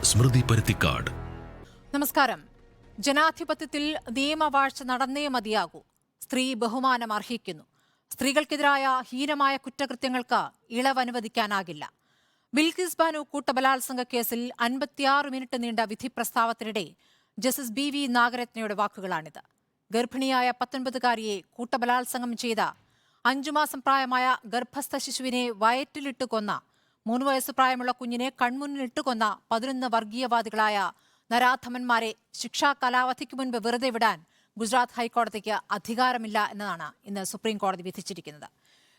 സ്മൃതി പരുത്തിക്കാട്. നമസ്കാരം. ജനാധിപത്യത്തിൽ നിയമവാഴ്ച നടന്നേ മതിയാകൂ. സ്ത്രീ ബഹുമാനം അർഹിക്കുന്നു. സ്ത്രീകൾക്കെതിരായ ഹീനമായ കുറ്റകൃത്യങ്ങൾക്ക് ഇളവ് അനുവദിക്കാനാകില്ല. ബിൽക്കിസ് ബാനു കൂട്ടബലാത്സംഗ കേസിൽ 56 മിനിറ്റ് നീണ്ട വിധി പ്രസ്താവത്തിനിടെ ജസ്റ്റിസ് BV നാഗരത്നയുടെ വാക്കുകളാണിത്. ഗർഭിണിയായ 19-കാരിയെ കൂട്ടബലാത്സംഗം ചെയ്ത 5 മാസം പ്രായമായ ഗർഭസ്ഥ ശിശുവിനെ വയറ്റിലിട്ട് കൊന്ന 3 വയസ്സ് പ്രായമുള്ള കുഞ്ഞിനെ കൺമുന്നിലിട്ട് കൊന്ന 11 വർഗീയവാദികളായ നരാധമന്മാരെ ശിക്ഷാ കാലാവധിക്ക് മുൻപ് വെറുതെ വിടാൻ ഗുജറാത്ത് ഹൈക്കോടതിക്ക് അധികാരമില്ല എന്നതാണ് ഇന്ന് സുപ്രീം കോടതി വിധിച്ചിരിക്കുന്നത്.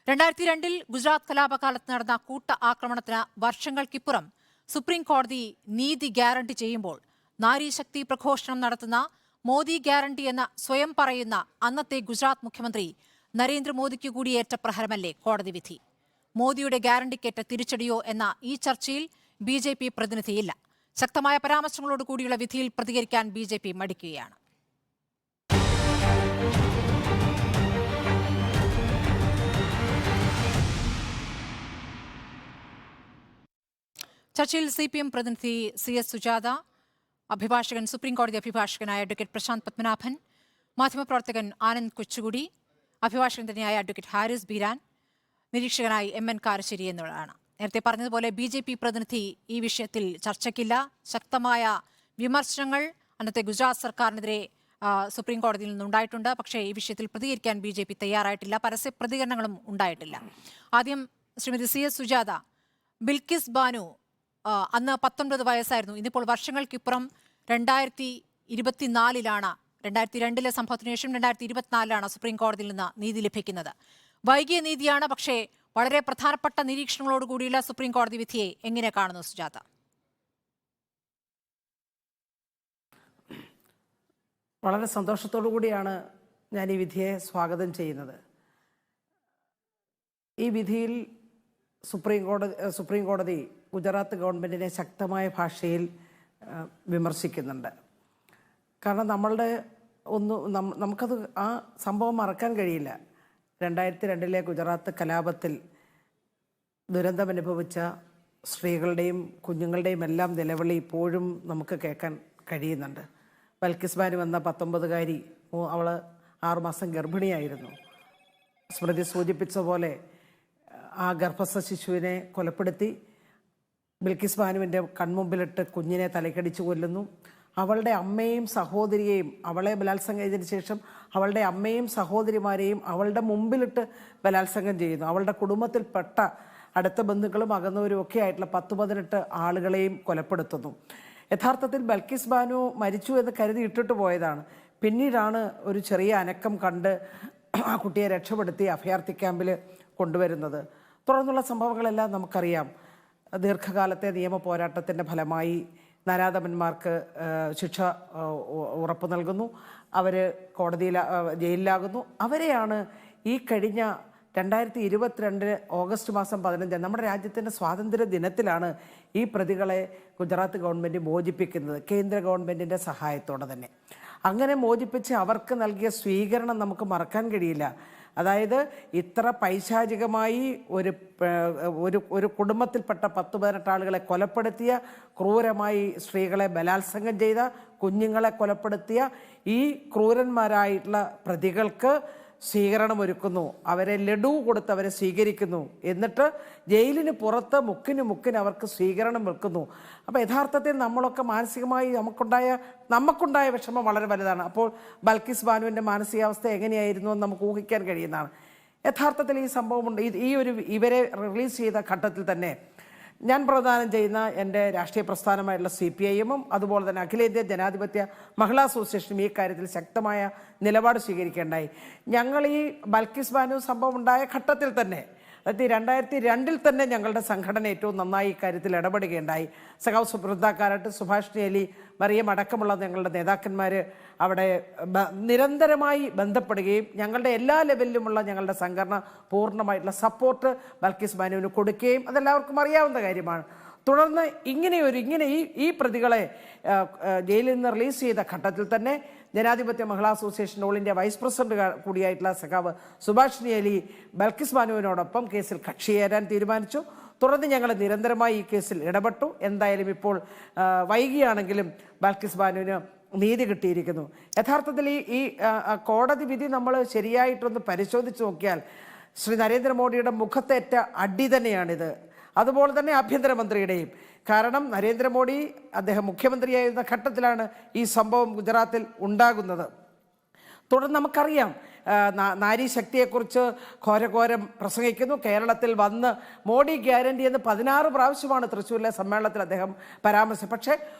2002 ഗുജറാത്ത് കലാപകാലത്ത് നടന്ന കൂട്ട ആക്രമണത്തിന് വർഷങ്ങൾക്കിപ്പുറം സുപ്രീം കോടതി നീതി ഗ്യാരണ്ടി ചെയ്യുമ്പോൾ നാരീശക്തി പ്രഘോഷണം നടത്തുന്ന മോദി ഗ്യാരണ്ടി എന്ന സ്വയം പറയുന്ന അന്നത്തെ ഗുജറാത്ത് മുഖ്യമന്ത്രി നരേന്ദ്രമോദിക്ക് കൂടി ഏറ്റ പ്രഹരമല്ലേ കോടതി വിധി? മോദിയുടെ ഗ്യാരണ്ടിക്കേറ്റ തിരിച്ചടിയോ എന്ന ഈ ചർച്ചയിൽ BJP പ്രതിനിധിയില്ല. ശക്തമായ പരാമർശങ്ങളോട് കൂടിയുള്ള വിധിയിൽ പ്രതികരിക്കാൻ BJP മടിക്കുകയാണ്. ചർച്ചയിൽ CPM പ്രതിനിധി CS സുജാത, അഭിഭാഷകൻ സുപ്രീംകോടതി അഭിഭാഷകനായ അഡ്വക്കേറ്റ് പ്രശാന്ത് പത്മനാഭൻ, മാധ്യമപ്രവർത്തകൻ ആനന്ദ് കൊച്ചുകുടി, അഭിഭാഷകൻ തന്നെയായ അഡ്വക്കേറ്റ് ഹാരിസ് ബീരാൻ, നിരീക്ഷകനായി MN കാരശ്ശേരി എന്നിവരാണ്. നേരത്തെ പറഞ്ഞതുപോലെ BJP പ്രതിനിധി ഈ വിഷയത്തിൽ ചർച്ചയ്ക്കില്ല. ശക്തമായ വിമർശനങ്ങൾ അന്നത്തെ ഗുജറാത്ത് സർക്കാരിനെതിരെ സുപ്രീം കോടതിയിൽ നിന്നുണ്ടായിട്ടുണ്ട്. പക്ഷേ ഈ വിഷയത്തിൽ പ്രതികരിക്കാൻ BJP തയ്യാറായിട്ടില്ല. പരസ്യ പ്രതികരണങ്ങളും ഉണ്ടായിട്ടില്ല. ആദ്യം ശ്രീമതി CS സുജാത, ബിൽക്കിസ് ബാനു അന്ന് 19 വയസ്സായിരുന്നു. ഇന്നിപ്പോൾ വർഷങ്ങൾക്കിപ്പുറം 2024 2002 സംഭവത്തിന് ശേഷം 2024 സുപ്രീം കോടതിയിൽ നിന്ന് നീതി ലഭിക്കുന്നത്. വൈകിയ നീതിയാണ്, പക്ഷേ വളരെ പ്രധാനപ്പെട്ട നിരീക്ഷണങ്ങളോടുകൂടിയുള്ള സുപ്രീം കോടതി വിധിയെ എങ്ങനെ കാണുന്നു സുജാത? വളരെ സന്തോഷത്തോടു കൂടിയാണ് ഞാൻ ഈ വിധിയെ സ്വാഗതം ചെയ്യുന്നത്. ഈ വിധിയിൽ സുപ്രീം കോടതി ഗുജറാത്ത് ഗവൺമെൻറ്റിനെ ശക്തമായ ഭാഷയിൽ വിമർശിക്കുന്നുണ്ട്. കാരണം നമുക്കത് ആ സംഭവം മറക്കാൻ കഴിയില്ല. 2002 ഗുജറാത്ത് കലാപത്തിൽ ദുരന്തമനുഭവിച്ച സ്ത്രീകളുടെയും കുഞ്ഞുങ്ങളുടെയും എല്ലാം നിലവിളി ഇപ്പോഴും നമുക്ക് കേൾക്കാൻ കഴിയുന്നുണ്ട്. ബിൽക്കിസ് ബാനു എന്ന 19-കാരി, അവൾ 6 മാസം ഗർഭിണിയായിരുന്നു. സ്മൃതി സൂചിപ്പിച്ച പോലെ ആ ഗർഭസ്ഥ ശിശുവിനെ കൊലപ്പെടുത്തി ബിൽക്കിസ് ബാനുവിൻ്റെ കൺമുമ്പിലിട്ട് കുഞ്ഞിനെ തലക്കടിച്ചു കൊല്ലുന്നു. അവളുടെ അമ്മയും സഹോദരിയെയും, അവളെ ബലാത്സംഗം ചെയ്തതിന് ശേഷം അവളുടെ അമ്മയും സഹോദരിമാരെയും അവളുടെ മുമ്പിലിട്ട് ബലാത്സംഗം ചെയ്യുന്നു. അവളുടെ കുടുംബത്തിൽപ്പെട്ട അടുത്ത ബന്ധുക്കളും അകന്നവരും ഒക്കെ ആയിട്ടുള്ള 10-18 ആളുകളെയും കൊലപ്പെടുത്തുന്നു. യഥാർത്ഥത്തിൽ ബിൽക്കിസ് ബാനു മരിച്ചു എന്ന് കരുതി ഇട്ടിട്ട് പോയതാണ്. പിന്നീടാണ് ഒരു ചെറിയ അനക്കം കണ്ട് ആ കുട്ടിയെ രക്ഷപ്പെടുത്തി അഭയാർത്ഥി ക്യാമ്പിൽ കൊണ്ടുവരുന്നത്. തുടർന്നുള്ള സംഭവങ്ങളെല്ലാം നമുക്കറിയാം. ദീർഘകാലത്തെ നിയമ പോരാട്ടത്തിൻ്റെ ഫലമായി നരാധമന്മാർക്ക് ശിക്ഷ ഉറപ്പു നൽകുന്നു. അവർ ജയിലിലാകുന്നു. അവരെയാണ് ഈ കഴിഞ്ഞ 2022 ഓഗസ്റ്റ് മാസം 15 നമ്മുടെ രാജ്യത്തിൻ്റെ സ്വാതന്ത്ര്യ ദിനത്തിലാണ് ഈ പ്രതികളെ ഗുജറാത്ത് ഗവൺമെൻറ് മോചിപ്പിക്കുന്നത്, കേന്ദ്ര ഗവൺമെൻറ്റിൻ്റെ സഹായത്തോടെ തന്നെ. അങ്ങനെ മോചിപ്പിച്ച് അവർക്ക് നൽകിയ സ്വീകരണം നമുക്ക് മറക്കാൻ കഴിയില്ല. അതായത് ഇത്ര പൈശാചികമായി ഒരു കുടുംബത്തിൽപ്പെട്ട 10-18 ആളുകളെ കൊലപ്പെടുത്തിയ, ക്രൂരമായി സ്ത്രീകളെ ബലാത്സംഗം ചെയ്ത, കുഞ്ഞുങ്ങളെ കൊലപ്പെടുത്തിയ ഈ ക്രൂരന്മാരായിട്ടുള്ള പ്രതികൾക്ക് സ്വീകരണമൊരുക്കുന്നു. അവരെ ലഡു കൊടുത്ത് അവരെ സ്വീകരിക്കുന്നു. എന്നിട്ട് ജയിലിന് പുറത്ത് മുക്കിന് അവർക്ക് സ്വീകരണം വെക്കുന്നു. അപ്പോൾ യഥാർത്ഥത്തിൽ നമ്മളൊക്കെ മാനസികമായി നമുക്കുണ്ടായ വിഷമം വളരെ വലുതാണ്. അപ്പോൾ ബിൽക്കിസ് ബാനുവിൻ്റെ മാനസികാവസ്ഥ എങ്ങനെയായിരുന്നു എന്ന് നമുക്ക് ഊഹിക്കാൻ കഴിയുന്നതാണ്. യഥാർത്ഥത്തിൽ ഈ സംഭവമുണ്ട്. ഇവരെ റിലീസ് ചെയ്ത ഘട്ടത്തിൽ തന്നെ ഞാൻ പ്രദാനം ചെയ്യുന്ന എൻ്റെ രാഷ്ട്രീയ പ്രസ്ഥാനമായിട്ടുള്ള CPIM അതുപോലെ തന്നെ അഖിലേന്ത്യാ ജനാധിപത്യ മഹിളാ അസോസിയേഷനും ഈ കാര്യത്തിൽ ശക്തമായ നിലപാട് സ്വീകരിക്കേണ്ടായി. ഞങ്ങൾ ഈ ബിൽക്കിസ് ബാനു സംഭവം ഉണ്ടായ ഘട്ടത്തിൽ തന്നെ, അതായത് 2002 തന്നെ ഞങ്ങളുടെ സംഘടന ഏറ്റവും നന്നായി ഇക്കാര്യത്തിൽ ഇടപെടുകയുണ്ടായി. സഖാവ് സുബ്രതാക്കാരാട്ട്, സുഭാഷിണി അലി, മറിയം അടക്കമുള്ള ഞങ്ങളുടെ നേതാക്കന്മാർ അവിടെ നിരന്തരമായി ബന്ധപ്പെടുകയും ഞങ്ങളുടെ എല്ലാ ലെവലിലുമുള്ള ഞങ്ങളുടെ സംഘടന പൂർണ്ണമായിട്ടുള്ള സപ്പോർട്ട് ബിൽക്കിസ് ബാനുവിന് കൊടുക്കുകയും അതെല്ലാവർക്കും അറിയാവുന്ന കാര്യമാണ്. തുടർന്ന് ഇങ്ങനെ ഈ പ്രതികളെ ജയിലിൽ നിന്ന് റിലീസ് ചെയ്ത ഘട്ടത്തിൽ തന്നെ ജനാധിപത്യ മഹിളാ association all India vice president കൂടിയായിട്ടുള്ള സഖാവ് സുഭാഷിണി അലി ബൽക്കിസ് ബാനുവിനോടൊപ്പം കേസിൽ കക്ഷി ചേരാൻ തീരുമാനിച്ചു. തുടർന്ന് ഞങ്ങൾ നിരന്തരമായി ഈ കേസിൽ ഇടപെട്ടു. എന്തായാലും ഇപ്പോൾ വൈകിയാണെങ്കിലും ബൽക്കിസ് ബാനുവിന് നീതി കിട്ടിയിരിക്കുന്നു. യഥാർത്ഥത്തിൽ ഈ കോടതി വിധി നമ്മൾ ശരിയായിട്ടൊന്ന് പരിശോധിച്ച് നോക്കിയാൽ ശ്രീ നരേന്ദ്രമോദിയുടെ മുഖത്തേറ്റ അടി തന്നെയാണിത്. അതുപോലെ തന്നെ ആഭ്യന്തരമന്ത്രിയുടെയും. കാരണം നരേന്ദ്രമോദി അദ്ദേഹം മുഖ്യമന്ത്രിയായിരുന്ന ഘട്ടത്തിലാണ് ഈ സംഭവം ഗുജറാത്തിൽ ഉണ്ടാകുന്നത്. തുടർന്ന് നമുക്കറിയാം നാരി ശക്തിയെക്കുറിച്ച് ഘോരഘോരം പ്രസംഗിക്കുന്നു. കേരളത്തിൽ വന്ന് മോഡി ഗ്യാരണ്ടി എന്ന് 16 പ്രാവശ്യമാണ് തൃശ്ശൂരിലെ സമ്മേളനത്തിൽ അദ്ദേഹം പരാമർശിച്ചത്. പക്ഷേ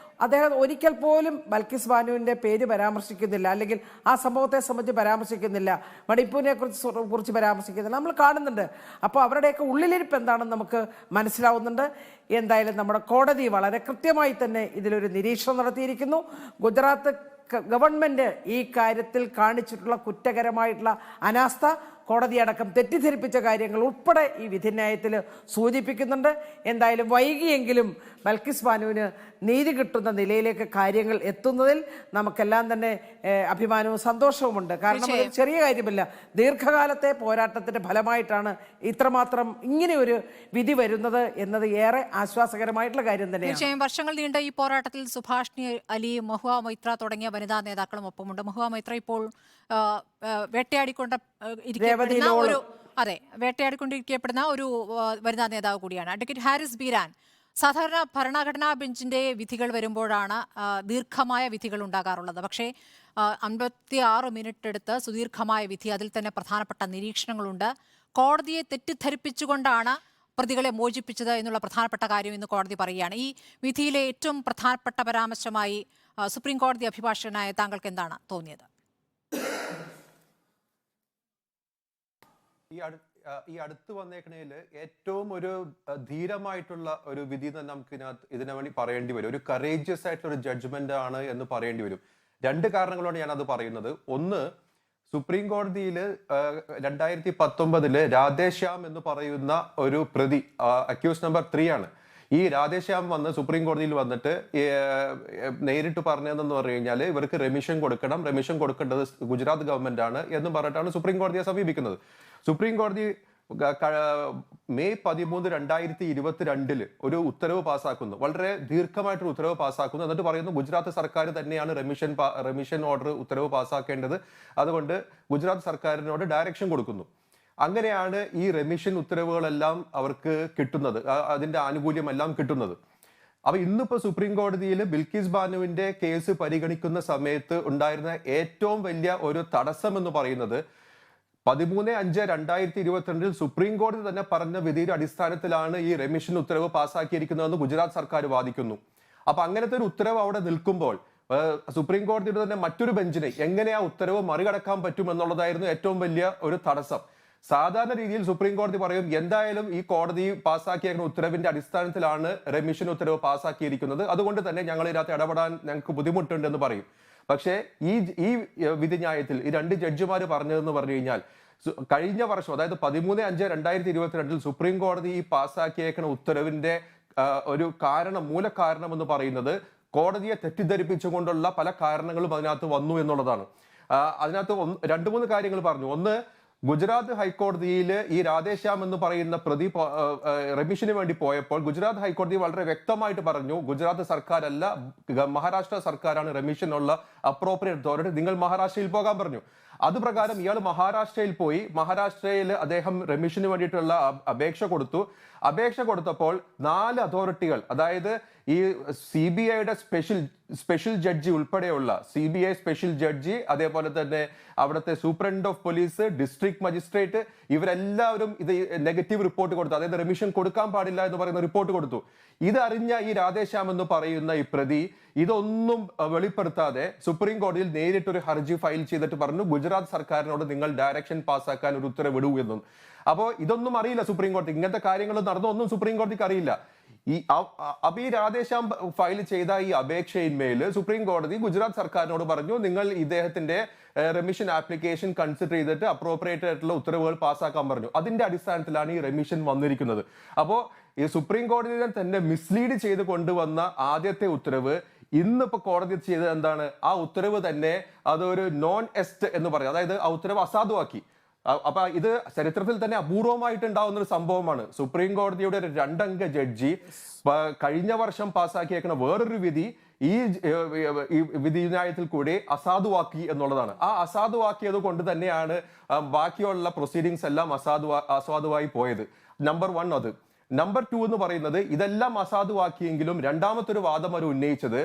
അദ്ദേഹം ഒരിക്കൽ പോലും ബൽക്കിസ് ബാനുവിൻ്റെ പേര് പരാമർശിക്കുന്നില്ല, അല്ലെങ്കിൽ ആ സംഭവത്തെ സംബന്ധിച്ച് പരാമർശിക്കുന്നില്ല, മണിപ്പൂരിനെ കുറിച്ച് പരാമർശിക്കുന്നില്ല. നമ്മൾ കാണുന്നുണ്ട്. അപ്പോൾ അവരുടെയൊക്കെ ഉള്ളിലിരിപ്പ് എന്താണെന്ന് നമുക്ക് മനസ്സിലാവുന്നുണ്ട്. എന്തായാലും നമ്മുടെ കോടതി വളരെ കൃത്യമായി തന്നെ ഇതിലൊരു നിരീക്ഷണം നടത്തിയിരിക്കുന്നു. ഗുജറാത്ത് ഗവൺമെൻറ് ഈ കാര്യത്തിൽ കാണിച്ചിട്ടുള്ള കുറ്റകരമായിട്ടുള്ള അനാസ്ഥ, കോടതിയടക്കം തെറ്റിദ്ധരിപ്പിച്ച കാര്യങ്ങൾ ഉൾപ്പെടെ ഈ വിധിന്യായത്തിൽ സൂചിപ്പിക്കുന്നുണ്ട്. എന്തായാലും വൈകിയെങ്കിലും ബൽക്കിസ് ബാനുവിന് നീതി കിട്ടുന്ന നിലയിലേക്ക് കാര്യങ്ങൾ എത്തുന്നതിൽ നമുക്കെല്ലാം തന്നെ അഭിമാനവും സന്തോഷവുമുണ്ട്. കാരണം അത് ചെറിയ കാര്യമല്ല. ദീർഘകാലത്തെ പോരാട്ടത്തിന്റെ ഫലമായിട്ടാണ് ഇത്രമാത്രം ഇങ്ങനെയൊരു വിധി വരുന്നത് എന്നത് ഏറെ ആശ്വാസകരമായിട്ടുള്ള കാര്യം തന്നെയാണ്. തീർച്ചയായും വർഷങ്ങൾ നീണ്ട ഈ പോരാട്ടത്തിൽ സുഭാഷിണി അലി, മഹുവ മൈത്ര തുടങ്ങിയ വനിതാ നേതാക്കളും ഒപ്പമുണ്ട്. മഹുവ മൈത്ര ഇപ്പോൾ വേട്ടയാടിക്കൊണ്ടിരിക്കപ്പെടുന്ന ഒരു വനിതാ നേതാവ് കൂടിയാണ്. അഡ്വക്കേറ്റ് ഹാരിസ് ബീരാൻ, സാധാരണ ഭരണഘടനാ ബെഞ്ചിന്റെ വിധികൾ വരുമ്പോഴാണ് ദീർഘമായ വിധികൾ ഉണ്ടാകാറുള്ളത്. പക്ഷേ 56 മിനിറ്റ് എടുത്ത് സുദീർഘമായ വിധി, അതിൽ തന്നെ പ്രധാനപ്പെട്ട നിരീക്ഷണങ്ങളുണ്ട്. കോടതിയെ തെറ്റിദ്ധരിപ്പിച്ചുകൊണ്ടാണ് പ്രതികളെ മോചിപ്പിച്ചത് എന്നുള്ള പ്രധാനപ്പെട്ട കാര്യം ഇന്ന് കോടതി പറയുകയാണ്. ഈ വിധിയിലെ ഏറ്റവും പ്രധാനപ്പെട്ട പരാമർശമായി സുപ്രീം കോടതി അഭിഭാഷകനായ താങ്കൾക്ക് എന്താണ് തോന്നിയത്? ഈ അടുത്ത് വന്നേക്കണേല് ഏറ്റവും ഒരു ധീരമായിട്ടുള്ള ഒരു വിധി തന്നെ നമുക്ക് ഇതിനു വേണ്ടി പറയേണ്ടി വരും. ഒരു കറേജിയസ് ആയിട്ടുള്ള ഒരു ജഡ്ജ്മെന്റ് ആണ് എന്ന് പറയേണ്ടി വരും. 2 കാരണങ്ങളോട് ഞാൻ അത് പറയുന്നത്. ഒന്ന്, സുപ്രീം കോടതിയിൽ 2019 രാധേശ്യാം എന്ന് പറയുന്ന ഒരു പ്രതി, അക്യൂസ് നമ്പർ 3 ആണ്. ഈ രാധേശ്യാം വന്ന് സുപ്രീം കോടതിയിൽ വന്നിട്ട് നേരിട്ട് പറഞ്ഞതെന്ന് പറഞ്ഞു കഴിഞ്ഞാൽ ഇവർക്ക് റെമിഷൻ കൊടുക്കണം, റെമിഷൻ കൊടുക്കേണ്ടത് ഗുജറാത്ത് ഗവൺമെന്റ് ആണ് എന്ന് പറഞ്ഞിട്ടാണ് സുപ്രീം കോടതിയെ സമീപിക്കുന്നത്. സുപ്രീം കോടതി മെയ് 13, 2022 ഒരു ഉത്തരവ് പാസ്സാക്കുന്നു. വളരെ ദീർഘമായിട്ടൊരു ഉത്തരവ് പാസ്സാക്കുന്നു. എന്നിട്ട് പറയുന്നു ഗുജറാത്ത് സർക്കാർ തന്നെയാണ് റെമിഷൻ ഓർഡർ ഉത്തരവ് പാസ്സാക്കേണ്ടത്, അതുകൊണ്ട് ഗുജറാത്ത് സർക്കാരിനോട് ഡയറക്ഷൻ കൊടുക്കുന്നു. അങ്ങനെയാണ് ഈ റെമിഷൻ ഉത്തരവുകളെല്ലാം അവർക്ക് കിട്ടുന്നത്, അതിന്റെ ആനുകൂല്യമെല്ലാം കിട്ടുന്നത്. അപ്പൊ ഇന്നിപ്പോ സുപ്രീം കോടതിയിൽ ബിൽക്കിസ് ബാനുവിന്റെ കേസ് പരിഗണിക്കുന്ന സമയത്ത് ഉണ്ടായിരുന്ന ഏറ്റവും വലിയ ഒരു തടസ്സം എന്ന് പറയുന്നത് 13/5/2022 സുപ്രീം കോടതി തന്നെ പറഞ്ഞ വിധിയുടെ അടിസ്ഥാനത്തിലാണ് ഈ റെമിഷൻ ഉത്തരവ് പാസ്സാക്കിയിരിക്കുന്നതെന്ന് ഗുജറാത്ത് സർക്കാർ വാദിക്കുന്നു. അപ്പൊ അങ്ങനത്തെ ഒരു ഉത്തരവ് അവിടെ നിൽക്കുമ്പോൾ സുപ്രീം കോടതിയുടെ തന്നെ മറ്റൊരു ബെഞ്ചിനെ എങ്ങനെ ആ ഉത്തരവ് മറികടക്കാൻ പറ്റും എന്നുള്ളതായിരുന്നു ഏറ്റവും വലിയ ഒരു തടസ്സം. സാധാരണ രീതിയിൽ സുപ്രീം കോടതി പറയും എന്തായാലും ഈ കോടതി പാസ്സാക്കിയ ഉത്തരവിന്റെ അടിസ്ഥാനത്തിലാണ് റെമിഷൻ ഉത്തരവ് പാസ്സാക്കിയിരിക്കുന്നത്, അതുകൊണ്ട് തന്നെ ഞങ്ങൾ ഇതിനകത്ത് ഇടപെടാൻ ഞങ്ങൾക്ക് ബുദ്ധിമുട്ടുണ്ടെന്ന് പറയും. പക്ഷേ ഈ വിധിന്യായത്തിൽ ഈ 2 ജഡ്ജിമാർ പറഞ്ഞതെന്ന് പറഞ്ഞു കഴിഞ്ഞാൽ കഴിഞ്ഞ വർഷം, അതായത് 13/5/2022 സുപ്രീം കോടതി ഈ പാസ്സാക്കിയേക്കുന്ന ഉത്തരവിന്റെ ഒരു മൂലകാരണം എന്ന് പറയുന്നത് കോടതിയെ തെറ്റിദ്ധരിപ്പിച്ചുകൊണ്ടുള്ള പല കാരണങ്ങളും അതിനകത്ത് വന്നു എന്നുള്ളതാണ്. അതിനകത്ത് 2-3 കാര്യങ്ങൾ പറഞ്ഞു. ഒന്ന്, ഗുജറാത്ത് ഹൈക്കോടതിയിൽ ഈ രാധേശ്യാം എന്ന് പറയുന്ന പ്രതി റെമിഷന് വേണ്ടി പോയപ്പോൾ ഗുജറാത്ത് ഹൈക്കോടതി വളരെ വ്യക്തമായിട്ട് പറഞ്ഞു ഗുജറാത്ത് സർക്കാരല്ല മഹാരാഷ്ട്ര സർക്കാരാണ് റെമിഷനുള്ള അപ്രോപ്രിയേറ്റ് അതോറിറ്റി, നിങ്ങൾ മഹാരാഷ്ട്രയിൽ പോകാൻ പറഞ്ഞു. അതുപ്രകാരം ഇയാൾ മഹാരാഷ്ട്രയിൽ പോയി. മഹാരാഷ്ട്രയിൽ അദ്ദേഹം റെമിഷന് വേണ്ടിയിട്ടുള്ള അപേക്ഷ കൊടുത്തപ്പോൾ 4 അതോറിറ്റികൾ, അതായത് ഈ CBIയുടെ സ്പെഷ്യൽ ജഡ്ജി ഉൾപ്പെടെയുള്ള CBI സ്പെഷ്യൽ ജഡ്ജി, അതേപോലെ തന്നെ അവിടുത്തെ superintendent of police, district magistrate, ഇവരെല്ലാവരും ഇത് നെഗറ്റീവ് റിപ്പോർട്ട് കൊടുത്തു, അതായത് റെമിഷൻ കൊടുക്കാൻ പാടില്ല എന്ന് പറയുന്ന റിപ്പോർട്ട് കൊടുത്തു. ഇതറിഞ്ഞ ഈ രാധേശ്യാം എന്ന് പറയുന്ന ഈ പ്രതി ഇതൊന്നും വെളിപ്പെടുത്താതെ സുപ്രീം കോടതിയിൽ നേരിട്ടൊരു ഹർജി ഫയൽ ചെയ്തിട്ട് പറഞ്ഞു ഗുജറാത്ത് സർക്കാരിനോട് നിങ്ങൾ ഡയറക്ഷൻ പാസ്സാക്കാൻ ഒരു ഉത്തരവ് വിടൂ എന്നും. അപ്പോൾ ഇതൊന്നും അറിയില്ല സുപ്രീം കോടതി, ഇങ്ങനത്തെ കാര്യങ്ങൾ നടന്നൊന്നും സുപ്രീം കോടതിക്ക് അറിയില്ല. ഈ രാധേശ്യാം ഫയൽ ചെയ്ത ഈ അപേക്ഷയിന്മേൽ സുപ്രീം കോടതി ഗുജറാത്ത് സർക്കാരിനോട് പറഞ്ഞു നിങ്ങൾ ഇദ്ദേഹത്തിന്റെ റെമിഷൻ ആപ്ലിക്കേഷൻ കൺസിഡർ ചെയ്തിട്ട് അപ്രോപ്രിയേറ്റ് ആയിട്ടുള്ള ഉത്തരവുകൾ പാസ്സാക്കാൻ പറഞ്ഞു. അതിന്റെ അടിസ്ഥാനത്തിലാണ് ഈ റെമിഷൻ വന്നിരിക്കുന്നത്. അപ്പോൾ ഈ സുപ്രീം കോടതിയെ തന്നെ മിസ്ലീഡ് ചെയ്ത് കൊണ്ടുവന്ന ആദ്യത്തെ ഉത്തരവ് ഇന്നിപ്പോ കോടതി ചെയ്തത് എന്താണ്? ആ ഉത്തരവ് തന്നെ അതൊരു നോൺ എസ്റ്റ് എന്ന് പറയും, അതായത് ആ ഉത്തരവ് അസാധുവാക്കി. അപ്പൊ ഇത് ചരിത്രത്തിൽ തന്നെ അപൂർവമായിട്ട് ഉണ്ടാവുന്ന ഒരു സംഭവമാണ്. സുപ്രീം കോടതിയുടെ ഒരു 2 അംഗ ജഡ്ജി കഴിഞ്ഞ വർഷം പാസ്സാക്കിയേക്കുന്ന വേറൊരു വിധി ഈ വിധി ന്യായത്തിൽ കൂടി അസാധുവാക്കി എന്നുള്ളതാണ്. ആ അസാധുവാക്കിയത് കൊണ്ട് തന്നെയാണ് ബാക്കിയുള്ള പ്രൊസീഡിങ്സ് എല്ലാം അസാധുവായി പോയത്. നമ്പർ 1 അത്. നമ്പർ 2 എന്ന് പറയുന്നത്, ഇതെല്ലാം അസാധുവാക്കിയെങ്കിലും രണ്ടാമത്തെ ഒരു വാദം അവർ ഉന്നയിച്ചത്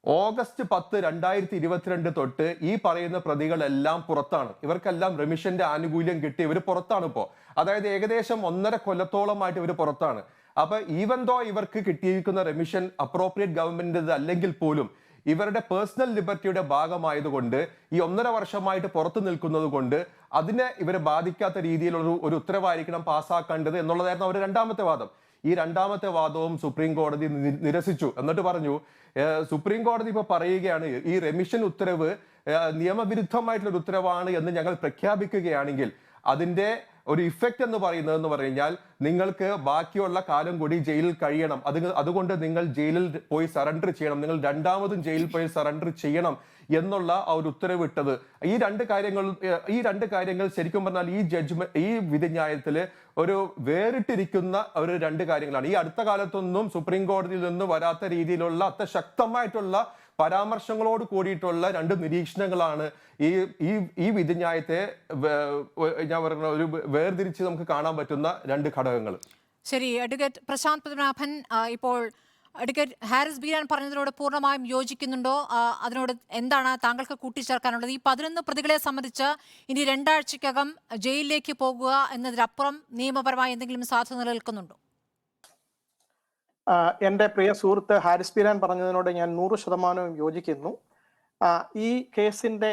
ഓഗസ്റ്റ് 10, 2022 തൊട്ട് ഈ പറയുന്ന പ്രതികളെല്ലാം പുറത്താണ്. ഇവർക്കെല്ലാം റെമിഷന്റെ ആനുകൂല്യം കിട്ടി ഇവർ പുറത്താണ് ഇപ്പോ. അതായത് ഏകദേശം 1.5 കൊല്ലത്തോളമായിട്ട് ഇവർ പുറത്താണ്. അപ്പൊ ഈവൻ ദോ ഇവർക്ക് കിട്ടിയിരിക്കുന്ന റെമിഷൻ അപ്രോപ്രിയേറ്റ് ഗവൺമെന്റിന്റെ അല്ലെങ്കിൽ പോലും ഇവരുടെ പേഴ്സണൽ ലിബർട്ടിയുടെ ഭാഗമായതുകൊണ്ട് ഈ 1.5 വർഷമായിട്ട് പുറത്തു നിൽക്കുന്നത് കൊണ്ട് അതിനെ ഇവരെ ബാധിക്കാത്ത രീതിയിലുള്ള ഒരു ഉത്തരവായിരിക്കണം പാസ്സാക്കേണ്ടത് എന്നുള്ളതായിരുന്നു അവരുടെ രണ്ടാമത്തെ വാദം. ഈ രണ്ടാമത്തെ വാദവും സുപ്രീം കോടതി നിരസിച്ചു. എന്നിട്ട് പറഞ്ഞു, സുപ്രീം കോടതി ഇപ്പൊ പറയുകയാണ് ഈ റെമിഷൻ ഉത്തരവ് നിയമവിരുദ്ധമായിട്ടുള്ള ഒരു ഉത്തരവാണ് എന്ന് ഞങ്ങൾ പ്രഖ്യാപിക്കുകയാണെങ്കിൽ അതിന്റെ ഒരു ഇഫക്റ്റ് എന്ന് പറഞ്ഞാൽ നിങ്ങൾക്ക് ബാക്കിയുള്ള കാലം കൂടി ജയിലിൽ കഴിയണം, അതുകൊണ്ട് നിങ്ങൾ ജയിലിൽ പോയി സറണ്ടർ ചെയ്യണം, നിങ്ങൾ രണ്ടാമതും ജയിലിൽ പോയി സറണ്ടർ ചെയ്യണം എന്നുള്ള ആ ഒരു ഉത്തരവിട്ടത്. ഈ രണ്ട് കാര്യങ്ങൾ ശരിക്കും പറഞ്ഞാൽ ഈ വിധിന്യായത്തില് ഒരു വേറിട്ടിരിക്കുന്ന ഒരു 2 കാര്യങ്ങളാണ്. ഈ അടുത്ത കാലത്തൊന്നും സുപ്രീം കോടതിയിൽ നിന്ന് വരാത്ത രീതിയിലുള്ള അത്ര ശക്തമായിട്ടുള്ള പരാമർശങ്ങളോട് കൂടിയിട്ടുള്ള 2 നിരീക്ഷണങ്ങളാണ് ഈ വിധിന്യായത്തെ ഞാൻ പറഞ്ഞ ഒരു വേർതിരിച്ച് നമുക്ക് കാണാൻ പറ്റുന്ന 2 ഘടകങ്ങൾ. ശരി, അഡ്വക്കേറ്റ് പ്രശാന്ത് പത്മനാഭൻ, ഇപ്പോൾ അഡ്വക്കേറ്റ് ഹാരിസ് ബീരാൻ പറഞ്ഞതിനോട് പൂർണ്ണമായും യോജിക്കുന്നുണ്ടോ? അതിനോട് എന്താണ് താങ്കൾക്ക് കൂട്ടിച്ചേർക്കാനുള്ളത്? ഈ 11 പ്രതികളെ സംബന്ധിച്ച് ഇനി 2 ആഴ്ചക്കകം ജയിലിലേക്ക് പോകുക എന്നതിലപ്പുറം നിയമപരമായി എന്തെങ്കിലും സാധ്യത നിലനിൽക്കുന്നുണ്ടോ? എൻ്റെ പ്രിയ സുഹൃത്ത് ഹാരിസ് ബീരാൻ പറഞ്ഞതിനോട് ഞാൻ 100% യോജിക്കുന്നു. ഈ കേസിന്റെ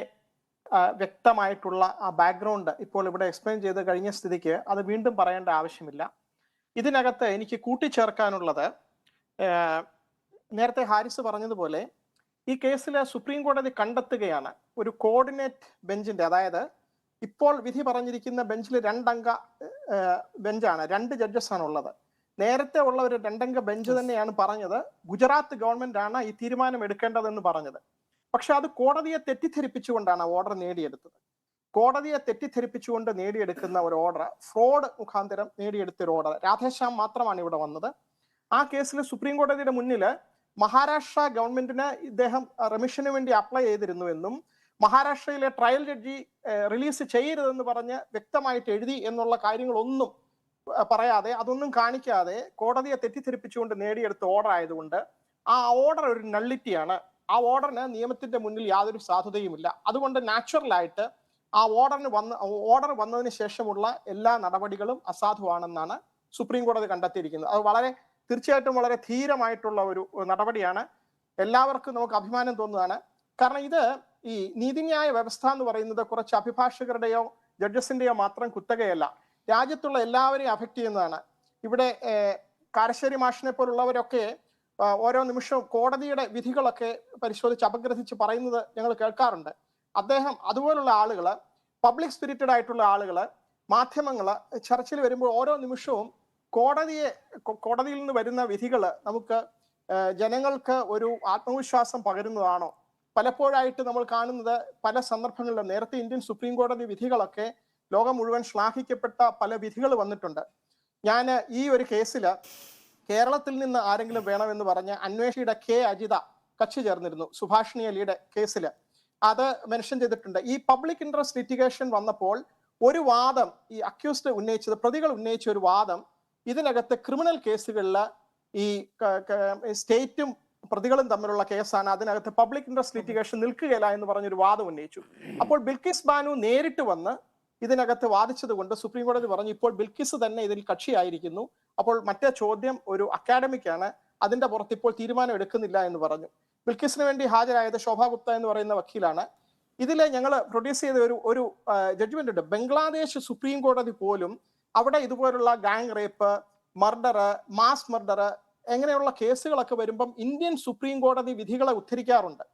വ്യക്തമായിട്ടുള്ള ആ ബാക്ക്ഗ്രൗണ്ട് ഇപ്പോൾ ഇവിടെ എക്സ്പ്ലെയിൻ ചെയ്ത് കഴിഞ്ഞ സ്ഥിതിക്ക് അത് വീണ്ടും പറയേണ്ട ആവശ്യമില്ല. ഇതിനകത്ത് എനിക്ക് കൂട്ടിച്ചേർക്കാനുള്ളത്, നേരത്തെ ഹാരിസ് പറഞ്ഞതുപോലെ ഈ കേസിൽ സുപ്രീം കോടതി കണ്ടെത്തുകയാണ് ഒരു കോർഡിനേറ്റ് ബെഞ്ചിന്റെ, അതായത് ഇപ്പോൾ വിധി പറഞ്ഞിരിക്കുന്ന ബെഞ്ചിൽ 2 അംഗ ബെഞ്ചാണ്, 2 ജഡ്ജസ് ആണ് ഉള്ളത്. നേരത്തെ ഉള്ള ഒരു 2 അംഗ ബെഞ്ച് തന്നെയാണ് പറഞ്ഞത് ഗുജറാത്ത് ഗവൺമെന്റ് ആണ് ഈ തീരുമാനം എടുക്കേണ്ടതെന്ന് പറഞ്ഞത്. പക്ഷെ അത് കോടതിയെ തെറ്റിദ്ധരിപ്പിച്ചുകൊണ്ടാണ് ഓർഡർ നേടിയെടുത്തത്. കോടതിയെ തെറ്റിദ്ധരിപ്പിച്ചുകൊണ്ട് നേടിയെടുക്കുന്ന ഒരു ഓർഡർ, ഫ്രോഡ് മുഖാന്തരം നേടിയെടുത്ത ഒരു ഓർഡർ. രാധേശ്യാം മാത്രമാണ് ഇവിടെ വന്നത്. ആ കേസിൽ സുപ്രീം കോടതിയുടെ മുന്നിൽ മഹാരാഷ്ട്ര ഗവൺമെന്റിന് ഇദ്ദേഹം റെമിഷന് വേണ്ടി അപ്ലൈ ചെയ്തിരുന്നുവെന്നും മഹാരാഷ്ട്രയിലെ ട്രയൽ ജഡ്ജി റിലീസ് ചെയ്യരുതെന്ന് പറഞ്ഞ് വ്യക്തമായിട്ട് എഴുതി എന്നുള്ള കാര്യങ്ങളൊന്നും പറയാതെ, അതൊന്നും കാണിക്കാതെ കോടതിയെ തെറ്റിദ്ധരിപ്പിച്ചുകൊണ്ട് നേടിയെടുത്ത ഓർഡർ ആയതുകൊണ്ട് ആ ഓർഡർ ഒരു നള്ളിറ്റിയാണ്. ആ ഓർഡറിന് നിയമത്തിന്റെ മുന്നിൽ യാതൊരു സാധുതയുമില്ല. അതുകൊണ്ട് നാച്ചുറലായിട്ട് ആ ഓർഡർ വന്നതിന് ശേഷമുള്ള എല്ലാ നടപടികളും അസാധുവാണെന്നാണ് സുപ്രീം കോടതി കണ്ടെത്തിയിരിക്കുന്നത്. അത് തീർച്ചയായിട്ടും വളരെ ധീരമായിട്ടുള്ള ഒരു നടപടിയാണ്. എല്ലാവർക്കും നമുക്ക് അഭിമാനം തോന്നുന്നതാണ്. കാരണം ഇത് ഈ നീതിന്യായ വ്യവസ്ഥ എന്ന് പറയുന്നത് കുറച്ച് അഭിഭാഷകരുടെയോ ജഡ്ജസിന്റെയോ മാത്രം കുത്തകയല്ല, രാജ്യത്തുള്ള എല്ലാവരെയും അഫക്റ്റ് ചെയ്യുന്നതാണ്. ഇവിടെ കാരശ്ശേരി മാഷിനെ പോലുള്ളവരൊക്കെ ഓരോ നിമിഷവും കോടതിയുടെ വിധികളൊക്കെ പരിശോധിച്ച് അപഗ്രഥിച്ച് പറയുന്നത് ഞങ്ങൾ കേൾക്കാറുണ്ട്. അദ്ദേഹം അതുപോലുള്ള ആളുകൾ, പബ്ലിക് സ്പിരിറ്റഡ് ആയിട്ടുള്ള ആളുകൾ, മാധ്യമങ്ങൾ ചർച്ചയിൽ വരുമ്പോൾ ഓരോ നിമിഷവും കോടതിയിൽ നിന്ന് വരുന്ന വിധികൾ നമുക്ക് ജനങ്ങൾക്ക് ഒരു ആത്മവിശ്വാസം പകരുന്നതാണോ? പലപ്പോഴായിട്ട് നമ്മൾ കാണുന്നത് പല സന്ദർഭങ്ങളിലും നേരത്തെ ഇന്ത്യൻ സുപ്രീം കോടതി വിധികളൊക്കെ ലോകം മുഴുവൻ ശ്ലാഘിക്കപ്പെട്ട പല വിധികൾ വന്നിട്ടുണ്ട്. ഞാൻ ഈ ഒരു കേസിൽ കേരളത്തിൽ നിന്ന് ആരെങ്കിലും വേണമെന്ന് പറഞ്ഞ് അന്വേഷിയുടെ അജിത കക്ഷി ചേർന്നിരുന്നു സുഭാഷിണി അലിയുടെ കേസിൽ. അത് മെൻഷൻ ചെയ്തിട്ടുണ്ട്. ഈ പബ്ലിക് ഇൻട്രസ്റ്റ് ലിറ്റിഗേഷൻ വന്നപ്പോൾ ഒരു വാദം ഈ അക്യൂസ്ഡ് ഉന്നയിച്ചത്, പ്രതികൾ ഉന്നയിച്ച ഒരു വാദം, ഇതിനകത്ത് ക്രിമിനൽ കേസുകളിൽ ഈ സ്റ്റേറ്റും പ്രതികളും തമ്മിലുള്ള കേസാണ്, അതിനകത്ത് പബ്ലിക് ഇൻട്രസ്റ്റ് ലിറ്റിഗേഷൻ നിൽക്കുകയില്ല എന്ന് പറഞ്ഞൊരു വാദം ഉന്നയിച്ചു. അപ്പോൾ ബിൽക്കിസ് ബാനു നേരിട്ട് വന്ന് ഇതിനകത്ത് വാദിച്ചത് കൊണ്ട് സുപ്രീം കോടതി പറഞ്ഞു ഇപ്പോൾ ബിൽക്കിസ് തന്നെ ഇതിൽ കക്ഷിയായിരിക്കുന്നു, അപ്പോൾ മറ്റേ ചോദ്യം ഒരു അക്കാഡമിക് ആണ്, അതിന്റെ പുറത്ത് ഇപ്പോൾ തീരുമാനം എടുക്കുന്നില്ല എന്ന് പറഞ്ഞു. ബിൽക്കിസിന് വേണ്ടി ഹാജരായത് ശോഭാ ഗുപ്ത എന്ന് പറയുന്ന വക്കീലാണ്. ഇതിലെ ഞങ്ങൾ പ്രൊഡ്യൂസ് ചെയ്ത ഒരു ജഡ്ജ്മെന്റ് ഉണ്ട്. ബംഗ്ലാദേശ് സുപ്രീം കോടതി പോലും അവിടെ ഇതുപോലുള്ള gang rape, murder, mass murder എങ്ങനെയുള്ള കേസുകളൊക്കെ വരുമ്പം ഇന്ത്യൻ സുപ്രീം കോടതി വിധികളെ ഉദ്ധരിക്കാറുണ്ട്.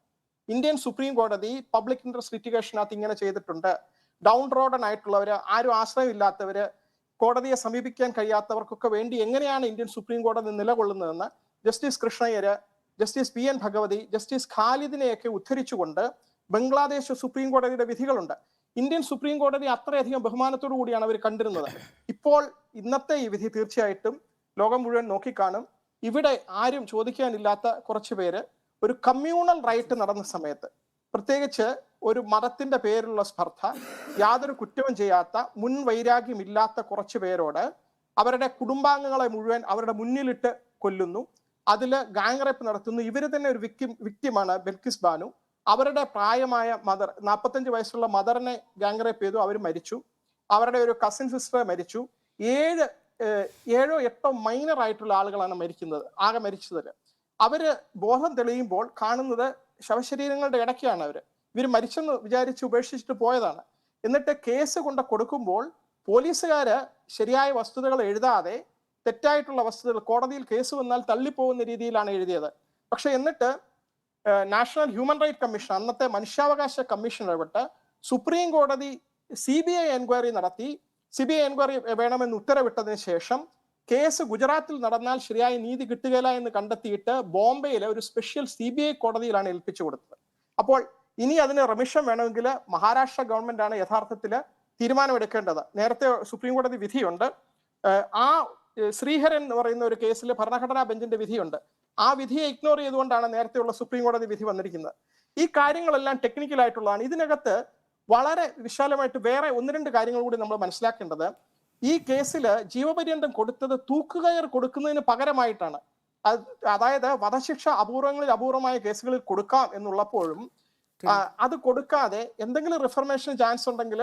ഇന്ത്യൻ സുപ്രീം കോടതി പബ്ലിക് ഇൻട്രസ്റ്റ് ലിറ്റിഗേഷനകത്ത് ഇങ്ങനെ ചെയ്തിട്ടുണ്ട്. ഡൗൺ റോഡൻ ആയിട്ടുള്ളവര്, ആരും ആശ്രയമില്ലാത്തവര്, കോടതിയെ സമീപിക്കാൻ കഴിയാത്തവർക്കൊക്കെ വേണ്ടി എങ്ങനെയാണ് ഇന്ത്യൻ സുപ്രീം കോടതി നിലകൊള്ളുന്നതെന്ന് justice Krishna Iyer, justice P N Bhagwati, justice ഖാലിദിനെയൊക്കെ ഉദ്ധരിച്ചുകൊണ്ട് ബംഗ്ലാദേശ് സുപ്രീം കോടതിയുടെ വിധികളുണ്ട്. ഇന്ത്യൻ സുപ്രീം കോടതി അത്രയധികം ബഹുമാനത്തോടു കൂടിയാണ് അവർ കണ്ടിരുന്നത്. ഇപ്പോൾ ഇന്നത്തെ ഈ വിധി തീർച്ചയായിട്ടും ലോകം മുഴുവൻ നോക്കിക്കാണും. ഇവിടെ ആരും ചോദിക്കാനില്ലാത്ത കുറച്ചു പേര് ഒരു കമ്മ്യൂണൽ റൈറ്റ് നടന്ന സമയത്ത്, പ്രത്യേകിച്ച് ഒരു മതത്തിന്റെ പേരിലുള്ള സ്പർദ്ധ, യാതൊരു കുറ്റവും ചെയ്യാത്ത, മുൻ വൈരാഗ്യമില്ലാത്ത കുറച്ചു പേരോട് അവരുടെ കുടുംബാംഗങ്ങളെ മുഴുവൻ അവരുടെ മുന്നിലിട്ട് കൊല്ലുന്നു, അതില് ഗാങ് റേപ്പ് നടത്തുന്നു. ഇവര് തന്നെ ഒരു വിക്ടിമാണ് ബിൽക്കിസ് ബാനു. അവരുടെ പ്രായമായ മദർ, 45 വയസ്സുള്ള മദറിനെ ഗാങ് റേപ്പ് ചെയ്തു, അവർ മരിച്ചു. അവരുടെ ഒരു കസിൻ സിസ്റ്റർ മരിച്ചു. 7-8 മൈനർ ആയിട്ടുള്ള ആളുകളാണ് ആകെ മരിച്ചതിൽ. അവര് ബോധം തെളിയുമ്പോൾ കാണുന്നത് ശവശരീരങ്ങളുടെ ഇടയ്ക്കാണ് ഇവർ മരിച്ചെന്ന് വിചാരിച്ച് ഉപേക്ഷിച്ചിട്ട് പോയതാണ്. എന്നിട്ട് കേസ് കൊണ്ട് കൊടുക്കുമ്പോൾ പോലീസുകാര് ശരിയായ വസ്തുതകൾ എഴുതാതെ തെറ്റായിട്ടുള്ള വസ്തുതകൾ, കോടതിയിൽ കേസ് വന്നാൽ തള്ളിപ്പോകുന്ന രീതിയിലാണ് എഴുതിയത്. പക്ഷെ എന്നിട്ട് നാഷണൽ ഹ്യൂമൻ റൈറ്റ് കമ്മീഷൻ, അന്നത്തെ മനുഷ്യാവകാശ കമ്മീഷൻ ഇടപെട്ട് സുപ്രീം കോടതി CBI എൻക്വയറി നടത്തി. CBI എൻക്വയറി വേണമെന്ന് ഉത്തരവിട്ടതിന് ശേഷം കേസ് ഗുജറാത്തിൽ നടന്നാൽ ശരിയായ നീതി കിട്ടുകയില്ല എന്ന് കണ്ടെത്തിയിട്ട് ബോംബെയിലെ ഒരു സ്പെഷ്യൽ CBI കോടതിയിലാണ് ഏൽപ്പിച്ചു കൊടുത്തത്. അപ്പോൾ ഇനി അതിന് റെമിഷൻ വേണമെങ്കിൽ മഹാരാഷ്ട്ര ഗവൺമെന്റ് ആണ് യഥാർത്ഥത്തിൽ തീരുമാനമെടുക്കേണ്ടത്. നേരത്തെ സുപ്രീം കോടതി വിധിയുണ്ട്. ആ ശ്രീഹരൻ എന്ന് പറയുന്ന ഒരു കേസിൽ ഭരണഘടനാ ബെഞ്ചിന്റെ വിധിയുണ്ട്. ആ വിധിയെ ഇഗ്നോർ ചെയ്തുകൊണ്ടാണ് നേരത്തെയുള്ള സുപ്രീം കോടതി വിധി വന്നിരിക്കുന്നത്. ഈ കാര്യങ്ങളെല്ലാം ടെക്നിക്കൽ ആയിട്ടുള്ളതാണ്. ഇതിനകത്ത് വളരെ വിശാലമായിട്ട് വേറെ 1-2 കാര്യങ്ങൾ കൂടി നമ്മൾ മനസ്സിലാക്കേണ്ടത്. ഈ കേസിൽ ജീവപര്യന്തം കൊടുത്തത് തൂക്കുകയർ കൊടുക്കുന്നതിന് പകരമായിട്ടാണ്. അതായത് വധശിക്ഷ അപൂർവങ്ങളിൽ അപൂർവമായ കേസുകളിൽ കൊടുക്കാം എന്നുള്ളപ്പോഴും അത് കൊടുക്കാതെ എന്തെങ്കിലും റിഫർമേഷൻ ചാൻസ് ഉണ്ടെങ്കിൽ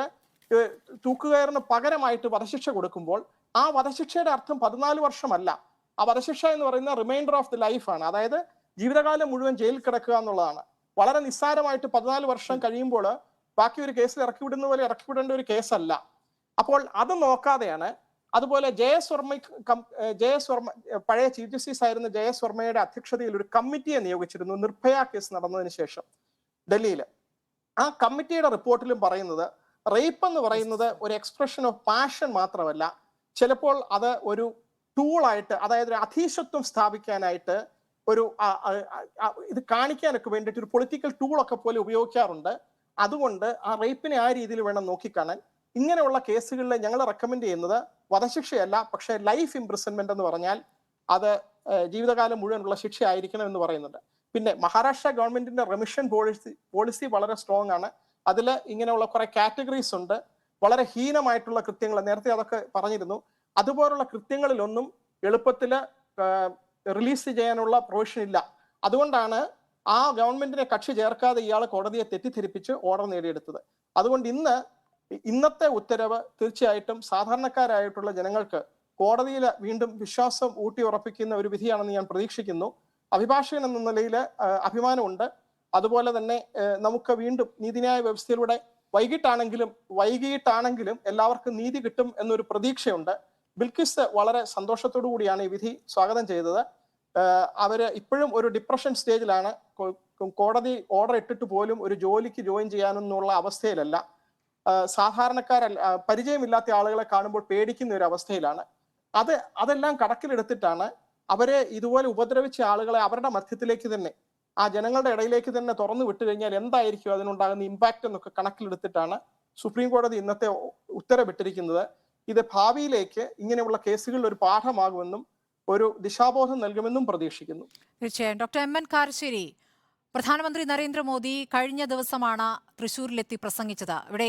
തൂക്കുകയറിന് പകരമായിട്ട് വധശിക്ഷ കൊടുക്കുമ്പോൾ ആ വധശിക്ഷയുടെ അർത്ഥം 14 വർഷമല്ല. ആ വധശിക്ഷ എന്ന് പറയുന്ന റിമൈൻഡർ ഓഫ് ദി ലൈഫ് ആണ്. അതായത് ജീവിതകാലം മുഴുവൻ ജയിലിൽ കിടക്കുക എന്നുള്ളതാണ്. വളരെ നിസ്സാരമായിട്ട് 14 വർഷം കഴിയുമ്പോൾ ബാക്കി ഒരു കേസിൽ ഇറക്കി വിടുന്ന പോലെ ഇറക്കി വിടേണ്ട ഒരു കേസല്ല. അപ്പോൾ അത് നോക്കാതെയാണ്. അതുപോലെ ജയസ്വർമ്മ, പഴയ ചീഫ് ജസ്റ്റിസ് ആയിരുന്ന ജയസ്വർമ്മയുടെ അധ്യക്ഷതയിൽ ഒരു കമ്മിറ്റിയെ നിയോഗിച്ചിരുന്നു നിർഭയ കേസ് നടന്നതിന് ശേഷം ഡൽഹിയിൽ. ആ കമ്മിറ്റിയുടെ റിപ്പോർട്ടിലും പറയുന്നത് റേപ്പ് എന്ന് പറയുന്നത് ഒരു എക്സ്പ്രഷൻ ഓഫ് പാഷൻ മാത്രമല്ല, ചിലപ്പോൾ അത് ഒരു ടൂളായിട്ട്, അതായത് ഒരു അധീശത്വം സ്ഥാപിക്കാനായിട്ട്, ഒരു ഇത് കാണിക്കാനൊക്കെ വേണ്ടിയിട്ട് ഒരു പൊളിറ്റിക്കൽ ടൂളൊക്കെ പോലെ ഉപയോഗിക്കാറുണ്ട്. അതുകൊണ്ട് ആ റേപ്പിനെ ആ രീതിയിൽ വേണം നോക്കിക്കാണാൻ. ഇങ്ങനെയുള്ള കേസുകളിൽ ഞങ്ങൾ റെക്കമെൻഡ് ചെയ്യുന്നത് വധശിക്ഷയല്ല, പക്ഷേ ലൈഫ് ഇംപ്രിസൺമെന്റ് എന്ന് പറഞ്ഞാൽ അത് ജീവിതകാലം മുഴുവനുള്ള ശിക്ഷ ആയിരിക്കണം എന്ന് പറയുന്നുണ്ട്. പിന്നെ മഹാരാഷ്ട്ര ഗവൺമെന്റിന്റെ റെമിഷൻ പോളിസി വളരെ സ്ട്രോങ് ആണ്. അതിൽ ഇങ്ങനെയുള്ള കുറെ കാറ്റഗറീസ് ഉണ്ട്. വളരെ ഹീനമായിട്ടുള്ള കൃത്യങ്ങൾ, നേരത്തെ അതൊക്കെ പറഞ്ഞിരുന്നു. അതുപോലുള്ള കൃത്യങ്ങളിലൊന്നും എളുപ്പത്തിൽ റിലീസ് ചെയ്യാനുള്ള പ്രൊവിഷൻ ഇല്ല. അതുകൊണ്ടാണ് ആ ഗവൺമെന്റിനെ കക്ഷി ചേർക്കാതെ ഇയാൾ കോടതിയെ തെറ്റിദ്ധരിപ്പിച്ച് ഓർഡർ നേടിയെടുത്തത്. അതുകൊണ്ട് ഇന്നത്തെ ഉത്തരവ് തീർച്ചയായിട്ടും സാധാരണക്കാരായിട്ടുള്ള ജനങ്ങൾക്ക് കോടതിയിൽ വീണ്ടും വിശ്വാസം ഊട്ടിയുറപ്പിക്കുന്ന ഒരു വിധിയാണെന്ന് ഞാൻ പ്രതീക്ഷിക്കുന്നു. അഭിഭാഷകൻ എന്ന നിലയിൽ അഭിമാനമുണ്ട്. അതുപോലെ തന്നെ നമുക്ക് വീണ്ടും നീതിന്യായ വ്യവസ്ഥയിലൂടെ വൈകിട്ടാണെങ്കിലും എല്ലാവർക്കും നീതി കിട്ടും എന്നൊരു പ്രതീക്ഷയുണ്ട്. ബിൽക്കിസ് വളരെ സന്തോഷത്തോടു കൂടിയാണ് ഈ വിധി സ്വാഗതം ചെയ്തത്. അവര് ഇപ്പോഴും ഒരു ഡിപ്രഷൻ സ്റ്റേജിലാണ്. കോടതി ഓർഡർ ഇട്ടിട്ട് പോലും ഒരു ജോലിക്ക് ജോയിൻ ചെയ്യാനൊന്നുള്ള അവസ്ഥയിലല്ല. സാധാരണക്കാരല്ല, പരിചയമില്ലാത്ത ആളുകളെ കാണുമ്പോൾ പേടിക്കുന്ന ഒരു അവസ്ഥയിലാണ്. അതെല്ലാം കണക്കിലെടുത്തിട്ടാണ് അവരെ ഇതുപോലെ ഉപദ്രവിച്ച ആളുകളെ അവരുടെ മധ്യത്തിലേക്ക് തന്നെ, ആ ജനങ്ങളുടെ ഇടയിലേക്ക് തന്നെ തുറന്നു വിട്ടു കഴിഞ്ഞാൽ എന്തായിരിക്കും അതിനുണ്ടാകുന്ന ഇമ്പാക്റ്റ് എന്നൊക്കെ കണക്കിലെടുത്തിട്ടാണ് സുപ്രീം കോടതി ഇന്നത്തെ ഉത്തരവിട്ടിരിക്കുന്നത്. ഇത് ഭാവിയിലേക്ക് ഇങ്ങനെയുള്ള കേസുകളിൽ ഒരു പാഠമാകുമെന്നും ഒരു ദിശാബോധം നൽകുമെന്നും പ്രതീക്ഷിക്കുന്നു. തീർച്ചയായും. ഡോക്ടർ MN കാരശ്ശേരി, പ്രധാനമന്ത്രി നരേന്ദ്രമോദി കഴിഞ്ഞ ദിവസമാണ് തൃശ്ശൂരിലെത്തി പ്രസംഗിച്ചത്. ഇവിടെ